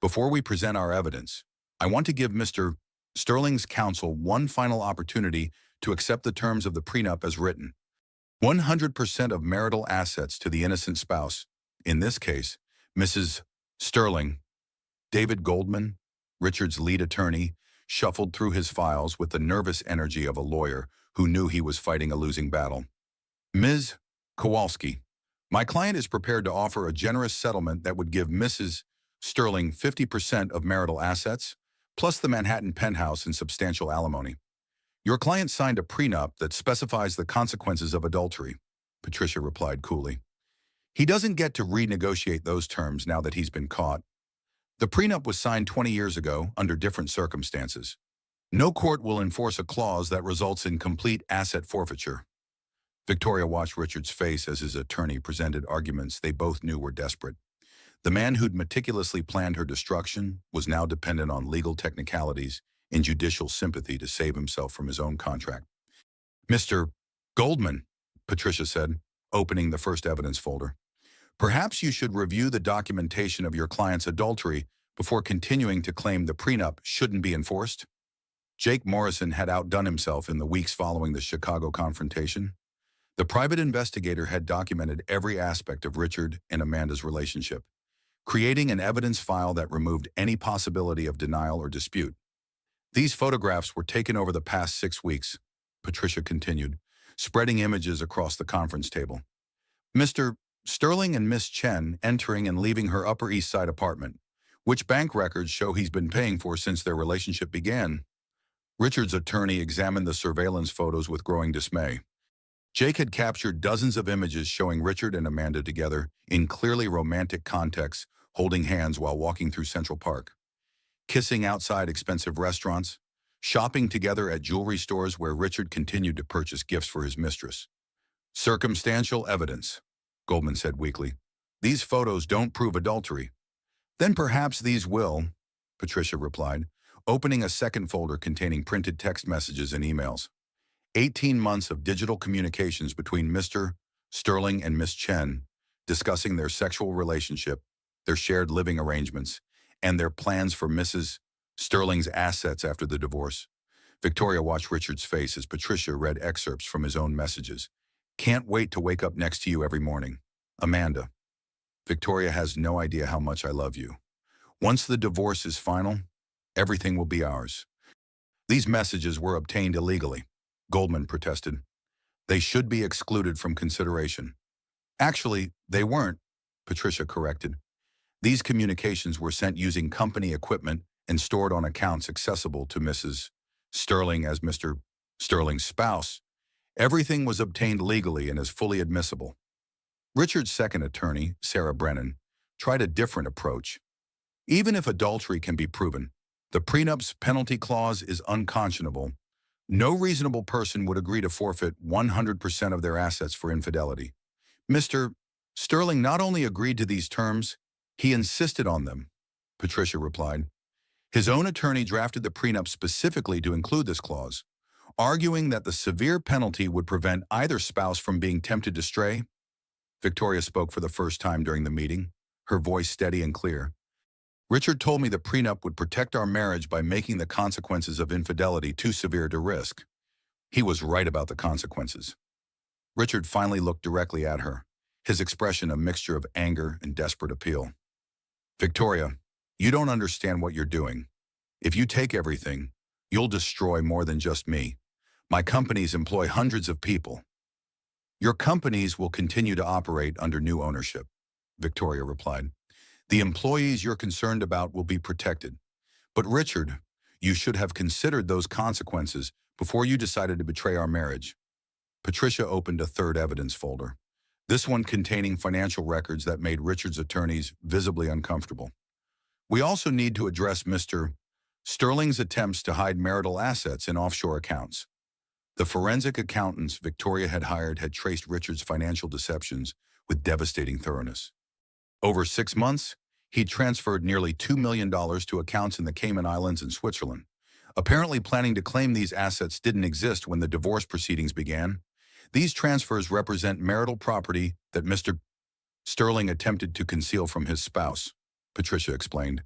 before we present our evidence, I want to give Mr. Sterling's counsel one final opportunity to accept the terms of the prenup as written. 100% of marital assets to the innocent spouse, in this case, Mrs. Sterling. David Goldman, Richard's lead attorney, shuffled through his files with the nervous energy of a lawyer who knew he was fighting a losing battle. Ms. Kowalski, my client is prepared to offer a generous settlement that would give Mrs. Sterling 50% of marital assets, plus the Manhattan penthouse and substantial alimony. Your client signed a prenup that specifies the consequences of adultery, Patricia replied coolly. He doesn't get to renegotiate those terms now that he's been caught. The prenup was signed 20 years ago under different circumstances. No court will enforce a clause that results in complete asset forfeiture. Victoria watched Richard's face as his attorney presented arguments they both knew were desperate. The man who'd meticulously planned her destruction was now dependent on legal technicalities in judicial sympathy to save himself from his own contract. Mr. Goldman, Patricia said, opening the first evidence folder. Perhaps you should review the documentation of your client's adultery before continuing to claim the prenup shouldn't be enforced. Jake Morrison had outdone himself in the weeks following the Chicago confrontation. The private investigator had documented every aspect of Richard and Amanda's relationship, creating an evidence file that removed any possibility of denial or dispute. These photographs were taken over the past 6 weeks, Patricia continued, spreading images across the conference table. Mr. Sterling and Miss Chen entering and leaving her Upper East Side apartment, which bank records show he's been paying for since their relationship began. Richard's attorney examined the surveillance photos with growing dismay. Jake had captured dozens of images showing Richard and Amanda together in clearly romantic contexts, holding hands while walking through Central Park, kissing outside expensive restaurants, shopping together at jewelry stores where Richard continued to purchase gifts for his mistress. Circumstantial evidence, Goldman said weakly. These photos don't prove adultery. Then perhaps these will, Patricia replied, opening a second folder containing printed text messages and emails. 18 months of digital communications between Mr. Sterling and Miss Chen, discussing their sexual relationship, their shared living arrangements, and their plans for Mrs. Sterling's assets after the divorce. Victoria watched Richard's face as Patricia read excerpts from his own messages. Can't wait to wake up next to you every morning. Amanda. Victoria has no idea how much I love you. Once the divorce is final, everything will be ours. These messages were obtained illegally, Goldman protested. They should be excluded from consideration. Actually, they weren't, Patricia corrected. These communications were sent using company equipment and stored on accounts accessible to Mrs. Sterling as Mr. Sterling's spouse. Everything was obtained legally and is fully admissible. Richard's second attorney, Sarah Brennan, tried a different approach. Even if adultery can be proven, the prenup's penalty clause is unconscionable. No reasonable person would agree to forfeit 100% of their assets for infidelity. Mr. Sterling not only agreed to these terms, he insisted on them, Patricia replied. His own attorney drafted the prenup specifically to include this clause, arguing that the severe penalty would prevent either spouse from being tempted to stray. Victoria spoke for the first time during the meeting, her voice steady and clear. Richard told me the prenup would protect our marriage by making the consequences of infidelity too severe to risk. He was right about the consequences. Richard finally looked directly at her, his expression a mixture of anger and desperate appeal. Victoria, you don't understand what you're doing. If you take everything, you'll destroy more than just me. My companies employ hundreds of people. Your companies will continue to operate under new ownership, Victoria replied. The employees you're concerned about will be protected. But Richard, you should have considered those consequences before you decided to betray our marriage. Patricia opened a third evidence folder, this one containing financial records that made Richard's attorneys visibly uncomfortable. We also need to address Mr. Sterling's attempts to hide marital assets in offshore accounts. The forensic accountants Victoria had hired had traced Richard's financial deceptions with devastating thoroughness. Over 6 months, he transferred nearly $2 million to accounts in the Cayman Islands and Switzerland, apparently planning to claim these assets didn't exist when the divorce proceedings began. These transfers represent marital property that Mr. Sterling attempted to conceal from his spouse, Patricia explained.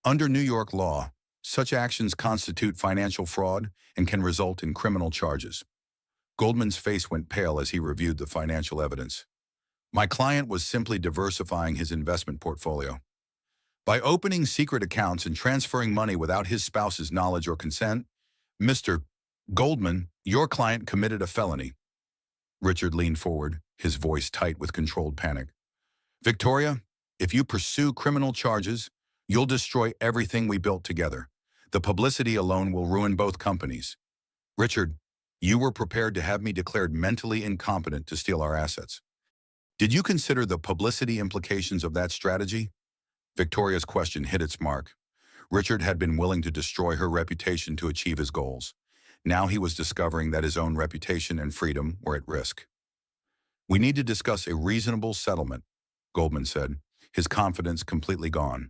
Under New York law, such actions constitute financial fraud and can result in criminal charges. Goldman's face went pale as he reviewed the financial evidence. My client was simply diversifying his investment portfolio. By opening secret accounts and transferring money without his spouse's knowledge or consent, Mr. Goldman, your client committed a felony. Richard leaned forward, his voice tight with controlled panic. Victoria, if you pursue criminal charges, you'll destroy everything we built together. The publicity alone will ruin both companies. Richard, you were prepared to have me declared mentally incompetent to steal our assets. Did you consider the publicity implications of that strategy? Victoria's question hit its mark. Richard had been willing to destroy her reputation to achieve his goals. Now he was discovering that his own reputation and freedom were at risk. We need to discuss a reasonable settlement, Goldman said, his confidence completely gone.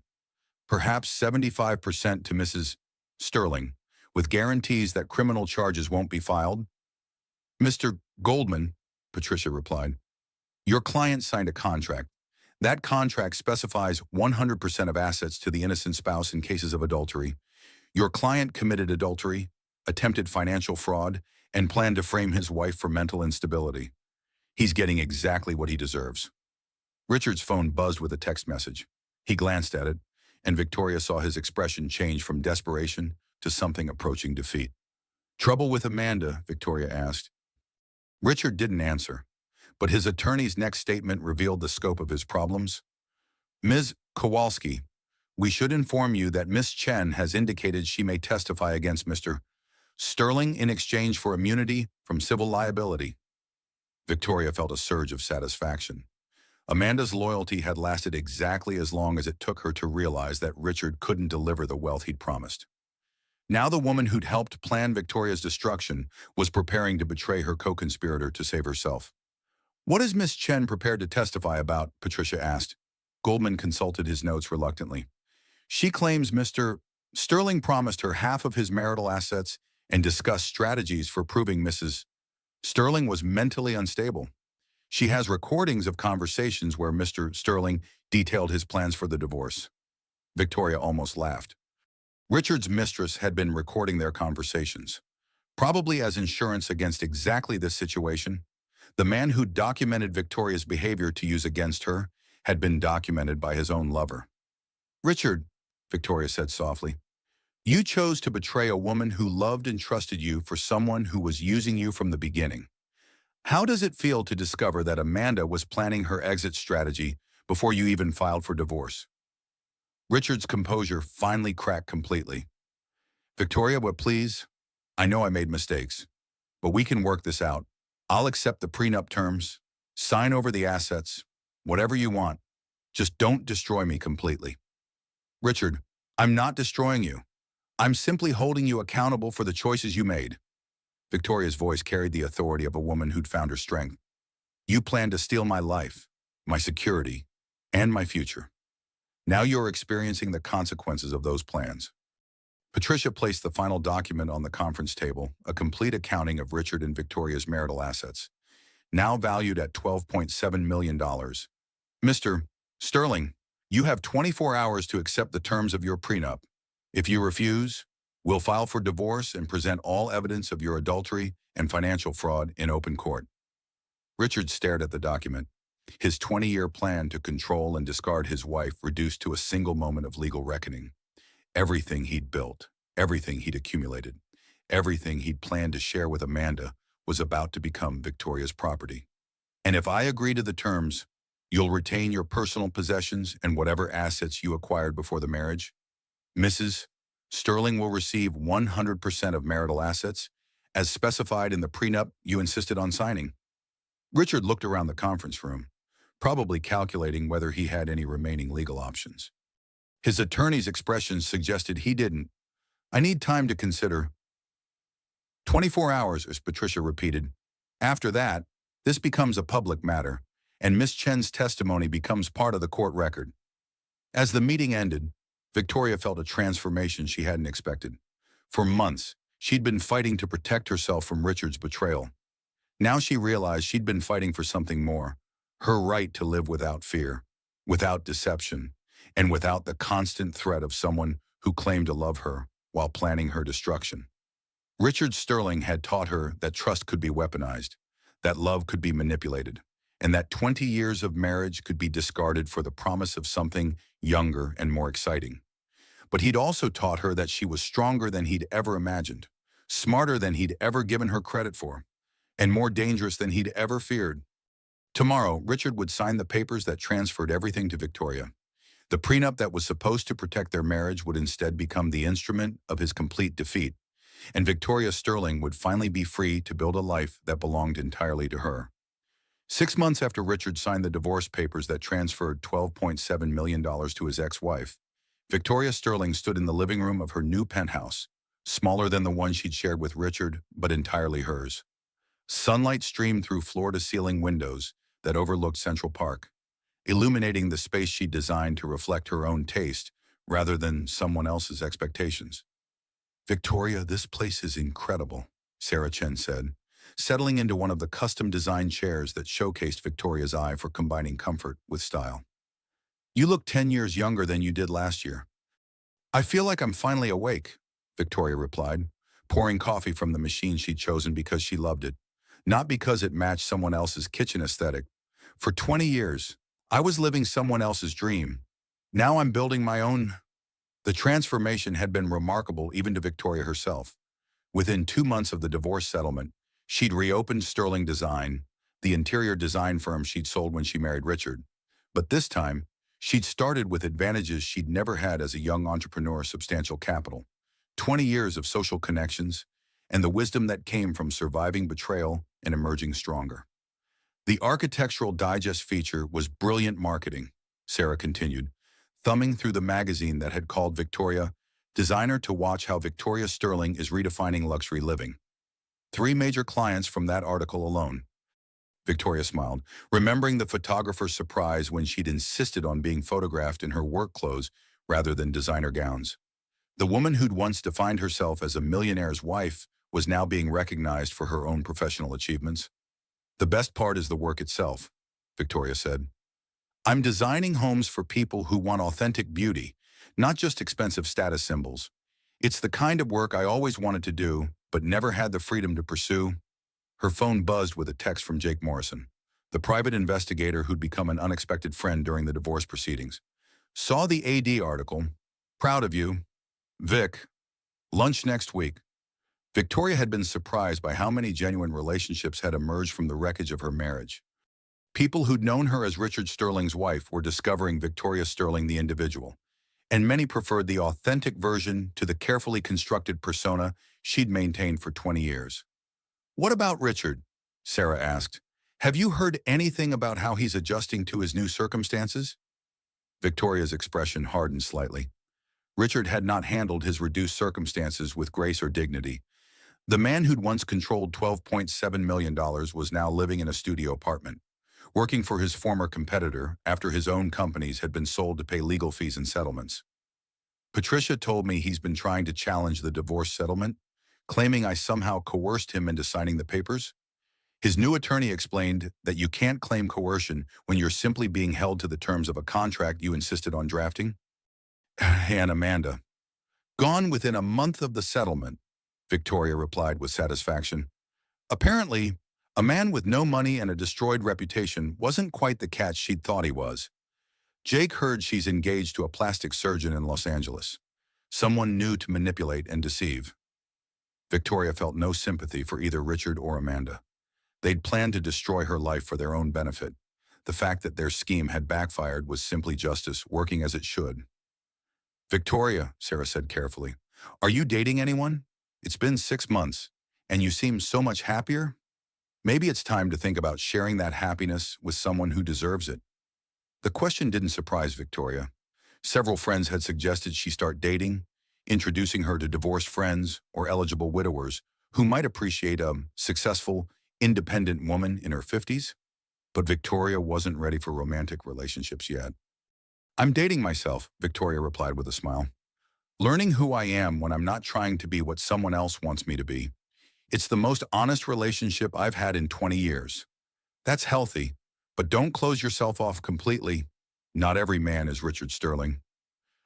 Perhaps 75% to Mrs. Sterling, with guarantees that criminal charges won't be filed? Mr. Goldman, Patricia replied, your client signed a contract. That contract specifies 100% of assets to the innocent spouse in cases of adultery. Your client committed adultery, attempted financial fraud, and planned to frame his wife for mental instability. He's getting exactly what he deserves. Richard's phone buzzed with a text message. He glanced at it, and Victoria saw his expression change from desperation to something approaching defeat. Trouble with Amanda? Victoria asked. Richard didn't answer, but his attorney's next statement revealed the scope of his problems. Ms. Kowalski, we should inform you that Miss Chen has indicated she may testify against Mr. Sterling in exchange for immunity from civil liability. Victoria felt a surge of satisfaction. Amanda's loyalty had lasted exactly as long as it took her to realize that Richard couldn't deliver the wealth he'd promised. Now the woman who'd helped plan Victoria's destruction was preparing to betray her co-conspirator to save herself. What is Miss Chen prepared to testify about? Patricia asked. Goldman consulted his notes reluctantly. She claims Mr. Sterling promised her half of his marital assets and discussed strategies for proving Mrs. Sterling was mentally unstable. She has recordings of conversations where Mr. Sterling detailed his plans for the divorce. Victoria almost laughed. Richard's mistress had been recording their conversations, probably as insurance against exactly this situation. The man who documented Victoria's behavior to use against her had been documented by his own lover. Richard, Victoria said softly, you chose to betray a woman who loved and trusted you for someone who was using you from the beginning. How does it feel to discover that Amanda was planning her exit strategy before you even filed for divorce? Richard's composure finally cracked completely. Victoria, but please, I know I made mistakes, but we can work this out. I'll accept the prenup terms, sign over the assets, whatever you want. Just don't destroy me completely. Richard, I'm not destroying you. I'm simply holding you accountable for the choices you made. Victoria's voice carried the authority of a woman who'd found her strength. You planned to steal my life, my security, and my future. Now you're experiencing the consequences of those plans. Patricia placed the final document on the conference table, a complete accounting of Richard and Victoria's marital assets, now valued at $12.7 million. Mr. Sterling, you have 24 hours to accept the terms of your prenup. If you refuse, we'll file for divorce and present all evidence of your adultery and financial fraud in open court. Richard stared at the document, his 20-year plan to control and discard his wife reduced to a single moment of legal reckoning. Everything he'd built, everything he'd accumulated, everything he'd planned to share with Amanda was about to become Victoria's property. And if I agree to the terms, you'll retain your personal possessions and whatever assets you acquired before the marriage. Mrs. Sterling will receive 100% of marital assets, as specified in the prenup you insisted on signing. Richard looked around the conference room, probably calculating whether he had any remaining legal options. His attorney's expressions suggested he didn't. I need time to consider. 24 hours, as Patricia repeated. After that, this becomes a public matter, and Miss Chen's testimony becomes part of the court record. As the meeting ended, Victoria felt a transformation she hadn't expected. For months, she'd been fighting to protect herself from Richard's betrayal. Now she realized she'd been fighting for something more, her right to live without fear, without deception, and without the constant threat of someone who claimed to love her while planning her destruction. Richard Sterling had taught her that trust could be weaponized, that love could be manipulated, and that 20 years of marriage could be discarded for the promise of something younger and more exciting. But he'd also taught her that she was stronger than he'd ever imagined, smarter than he'd ever given her credit for, and more dangerous than he'd ever feared. Tomorrow, Richard would sign the papers that transferred everything to Victoria. The prenup that was supposed to protect their marriage would instead become the instrument of his complete defeat, and Victoria Sterling would finally be free to build a life that belonged entirely to her. 6 months after Richard signed the divorce papers that transferred $12.7 million to his ex-wife, Victoria Sterling stood in the living room of her new penthouse, smaller than the one she'd shared with Richard, but entirely hers. Sunlight streamed through floor-to-ceiling windows that overlooked Central Park, illuminating the space she'd designed to reflect her own taste rather than someone else's expectations. Victoria, this place is incredible, Sarah Chen said, settling into one of the custom-designed chairs that showcased Victoria's eye for combining comfort with style. You look 10 years younger than you did last year. I feel like I'm finally awake, Victoria replied, pouring coffee from the machine she'd chosen because she loved it, not because it matched someone else's kitchen aesthetic. For 20 years, I was living someone else's dream. Now I'm building my own. The transformation had been remarkable even to Victoria herself. Within 2 months of the divorce settlement, she'd reopened Sterling Design, the interior design firm she'd sold when she married Richard. But this time, she'd started with advantages she'd never had as a young entrepreneur: substantial capital, 20 years of social connections, and the wisdom that came from surviving betrayal and emerging stronger. The Architectural Digest feature was brilliant marketing, Sarah continued, thumbing through the magazine that had called Victoria Designer to watch how Victoria Sterling is redefining luxury living. 3 major clients from that article alone. Victoria smiled, remembering the photographer's surprise when she'd insisted on being photographed in her work clothes rather than designer gowns. The woman who'd once defined herself as a millionaire's wife was now being recognized for her own professional achievements. The best part is the work itself, Victoria said. I'm designing homes for people who want authentic beauty, not just expensive status symbols. It's the kind of work I always wanted to do, but never had the freedom to pursue. Her phone buzzed with a text from Jake Morrison, the private investigator who'd become an unexpected friend during the divorce proceedings. Saw the AD article. Proud of you. Vic. Lunch next week. Victoria had been surprised by how many genuine relationships had emerged from the wreckage of her marriage. People who'd known her as Richard Sterling's wife were discovering Victoria Sterling the individual, and many preferred the authentic version to the carefully constructed persona she'd maintained for 20 years. What about Richard? Sarah asked. Have you heard anything about how he's adjusting to his new circumstances? Victoria's expression hardened slightly. Richard had not handled his reduced circumstances with grace or dignity. The man who'd once controlled $12.7 million was now living in a studio apartment, working for his former competitor after his own companies had been sold to pay legal fees and settlements. Patricia told me he's been trying to challenge the divorce settlement, claiming I somehow coerced him into signing the papers. His new attorney explained that you can't claim coercion when you're simply being held to the terms of a contract you insisted on drafting. And Amanda. Gone within a month of the settlement, Victoria replied with satisfaction. Apparently, a man with no money and a destroyed reputation wasn't quite the catch she'd thought he was. Jake heard she's engaged to a plastic surgeon in Los Angeles, someone new to manipulate and deceive. Victoria felt no sympathy for either Richard or Amanda. They'd planned to destroy her life for their own benefit. The fact that their scheme had backfired was simply justice, working as it should. Victoria, Sarah said carefully, are you dating anyone? It's been 6 months, and you seem so much happier. Maybe it's time to think about sharing that happiness with someone who deserves it. The question didn't surprise Victoria. Several friends had suggested she start dating, introducing her to divorced friends or eligible widowers who might appreciate a successful, independent woman in her 50s. But Victoria wasn't ready for romantic relationships yet. I'm dating myself, Victoria replied with a smile. Learning who I am when I'm not trying to be what someone else wants me to be. It's the most honest relationship I've had in 20 years. That's healthy, but don't close yourself off completely. Not every man is Richard Sterling.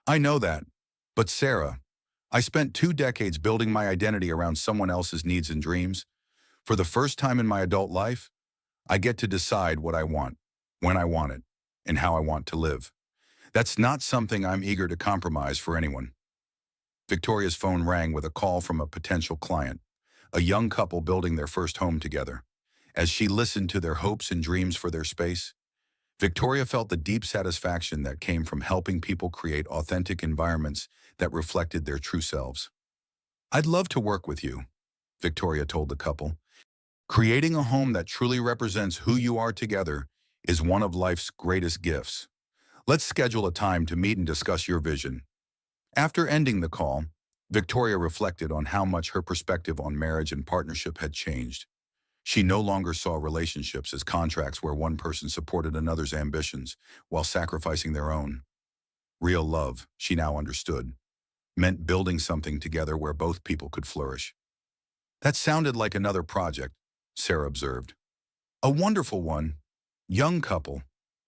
I know that. But Sarah, I spent 2 decades building my identity around someone else's needs and dreams. For the first time in my adult life, I get to decide what I want, when I want it, and how I want to live. That's not something I'm eager to compromise for anyone. Victoria's phone rang with a call from a potential client, a young couple building their first home together. As she listened to their hopes and dreams for their space, Victoria felt the deep satisfaction that came from helping people create authentic environments that reflected their true selves. I'd love to work with you, Victoria told the couple. Creating a home that truly represents who you are together is one of life's greatest gifts. Let's schedule a time to meet and discuss your vision. After ending the call, Victoria reflected on how much her perspective on marriage and partnership had changed. She no longer saw relationships as contracts where one person supported another's ambitions while sacrificing their own. Real love, she now understood, meant building something together where both people could flourish. That sounded like another project, Sarah observed. A wonderful one. Young couple,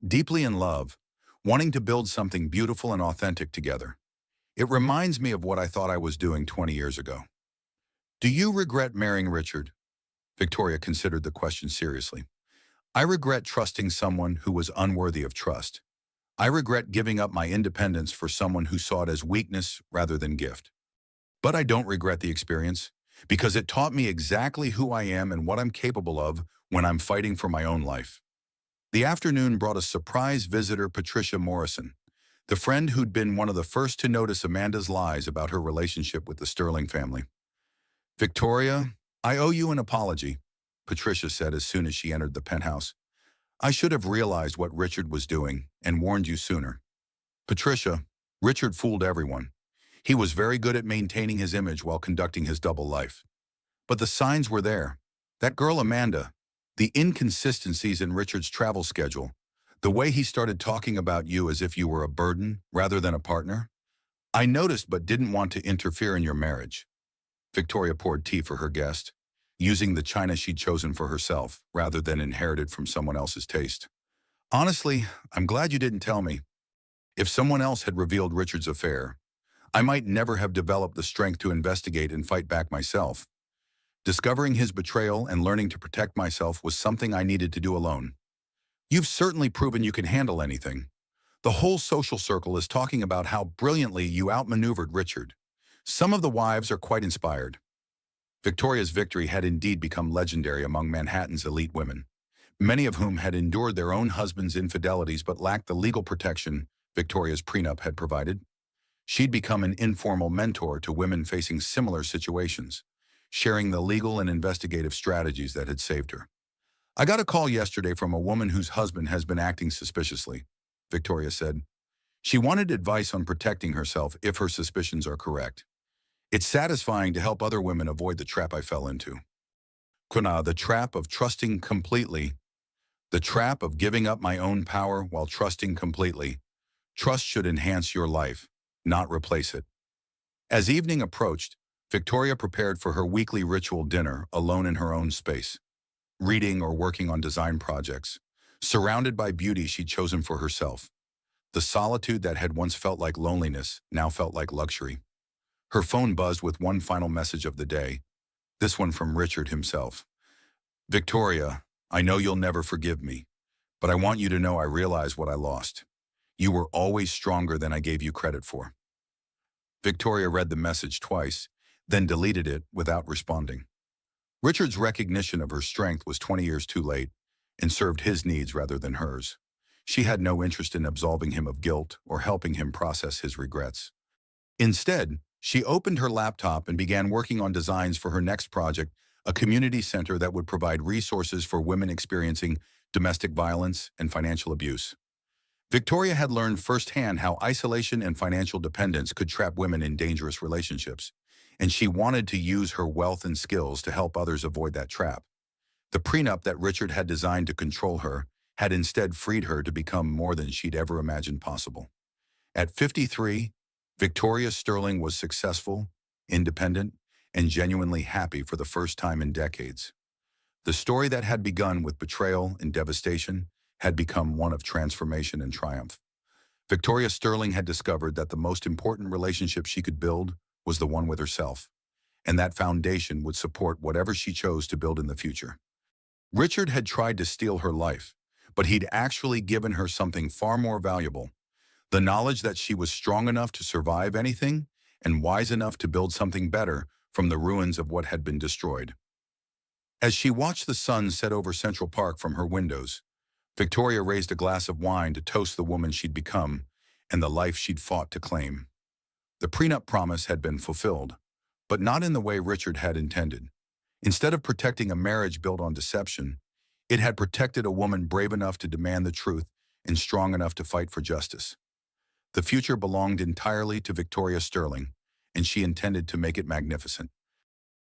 deeply in love, wanting to build something beautiful and authentic together. It reminds me of what I thought I was doing 20 years ago. Do you regret marrying Richard? Victoria considered the question seriously. I regret trusting someone who was unworthy of trust. I regret giving up my independence for someone who saw it as weakness rather than gift. But I don't regret the experience, because it taught me exactly who I am and what I'm capable of when I'm fighting for my own life. The afternoon brought a surprise visitor, Patricia Morrison, the friend who'd been one of the first to notice Amanda's lies about her relationship with the Sterling family. Victoria, I owe you an apology, Patricia said as soon as she entered the penthouse. I should have realized what Richard was doing and warned you sooner. Patricia, Richard fooled everyone. He was very good at maintaining his image while conducting his double life. But the signs were there. That girl Amanda, the inconsistencies in Richard's travel schedule, the way he started talking about you as if you were a burden rather than a partner. I noticed but didn't want to interfere in your marriage. Victoria poured tea for her guest, using the china she'd chosen for herself rather than inherited from someone else's taste. Honestly, I'm glad you didn't tell me. If someone else had revealed Richard's affair, I might never have developed the strength to investigate and fight back myself. Discovering his betrayal and learning to protect myself was something I needed to do alone. You've certainly proven you can handle anything. The whole social circle is talking about how brilliantly you outmaneuvered Richard. Some of the wives are quite inspired. Victoria's victory had indeed become legendary among Manhattan's elite women, many of whom had endured their own husbands' infidelities but lacked the legal protection Victoria's prenup had provided. She'd become an informal mentor to women facing similar situations, sharing the legal and investigative strategies that had saved her. I got a call yesterday from a woman whose husband has been acting suspiciously, Victoria said. She wanted advice on protecting herself if her suspicions are correct. It's satisfying to help other women avoid the trap I fell into. Kuna, the trap of trusting completely. The trap of giving up my own power while trusting completely. Trust should enhance your life, not replace it. As evening approached, Victoria prepared for her weekly ritual dinner alone in her own space, reading or working on design projects, surrounded by beauty she'd chosen for herself. The solitude that had once felt like loneliness now felt like luxury. Her phone buzzed with one final message of the day, this one from Richard himself. Victoria, I know you'll never forgive me, but I want you to know I realize what I lost. You were always stronger than I gave you credit for. Victoria read the message twice, then deleted it without responding. Richard's recognition of her strength was 20 years too late and served his needs rather than hers. She had no interest in absolving him of guilt or helping him process his regrets. Instead, she opened her laptop and began working on designs for her next project, a community center that would provide resources for women experiencing domestic violence and financial abuse. Victoria had learned firsthand how isolation and financial dependence could trap women in dangerous relationships, and she wanted to use her wealth and skills to help others avoid that trap. The prenup that Richard had designed to control her had instead freed her to become more than she'd ever imagined possible. At 53, Victoria Sterling was successful, independent, and genuinely happy for the first time in decades. The story that had begun with betrayal and devastation had become one of transformation and triumph. Victoria Sterling had discovered that the most important relationship she could build was the one with herself, and that foundation would support whatever she chose to build in the future. Richard had tried to steal her life, but he'd actually given her something far more valuable, the knowledge that she was strong enough to survive anything and wise enough to build something better from the ruins of what had been destroyed. As she watched the sun set over Central Park from her windows, Victoria raised a glass of wine to toast the woman she'd become and the life she'd fought to claim. The prenup promise had been fulfilled, but not in the way Richard had intended. Instead of protecting a marriage built on deception, it had protected a woman brave enough to demand the truth and strong enough to fight for justice. The future belonged entirely to Victoria Sterling, and she intended to make it magnificent.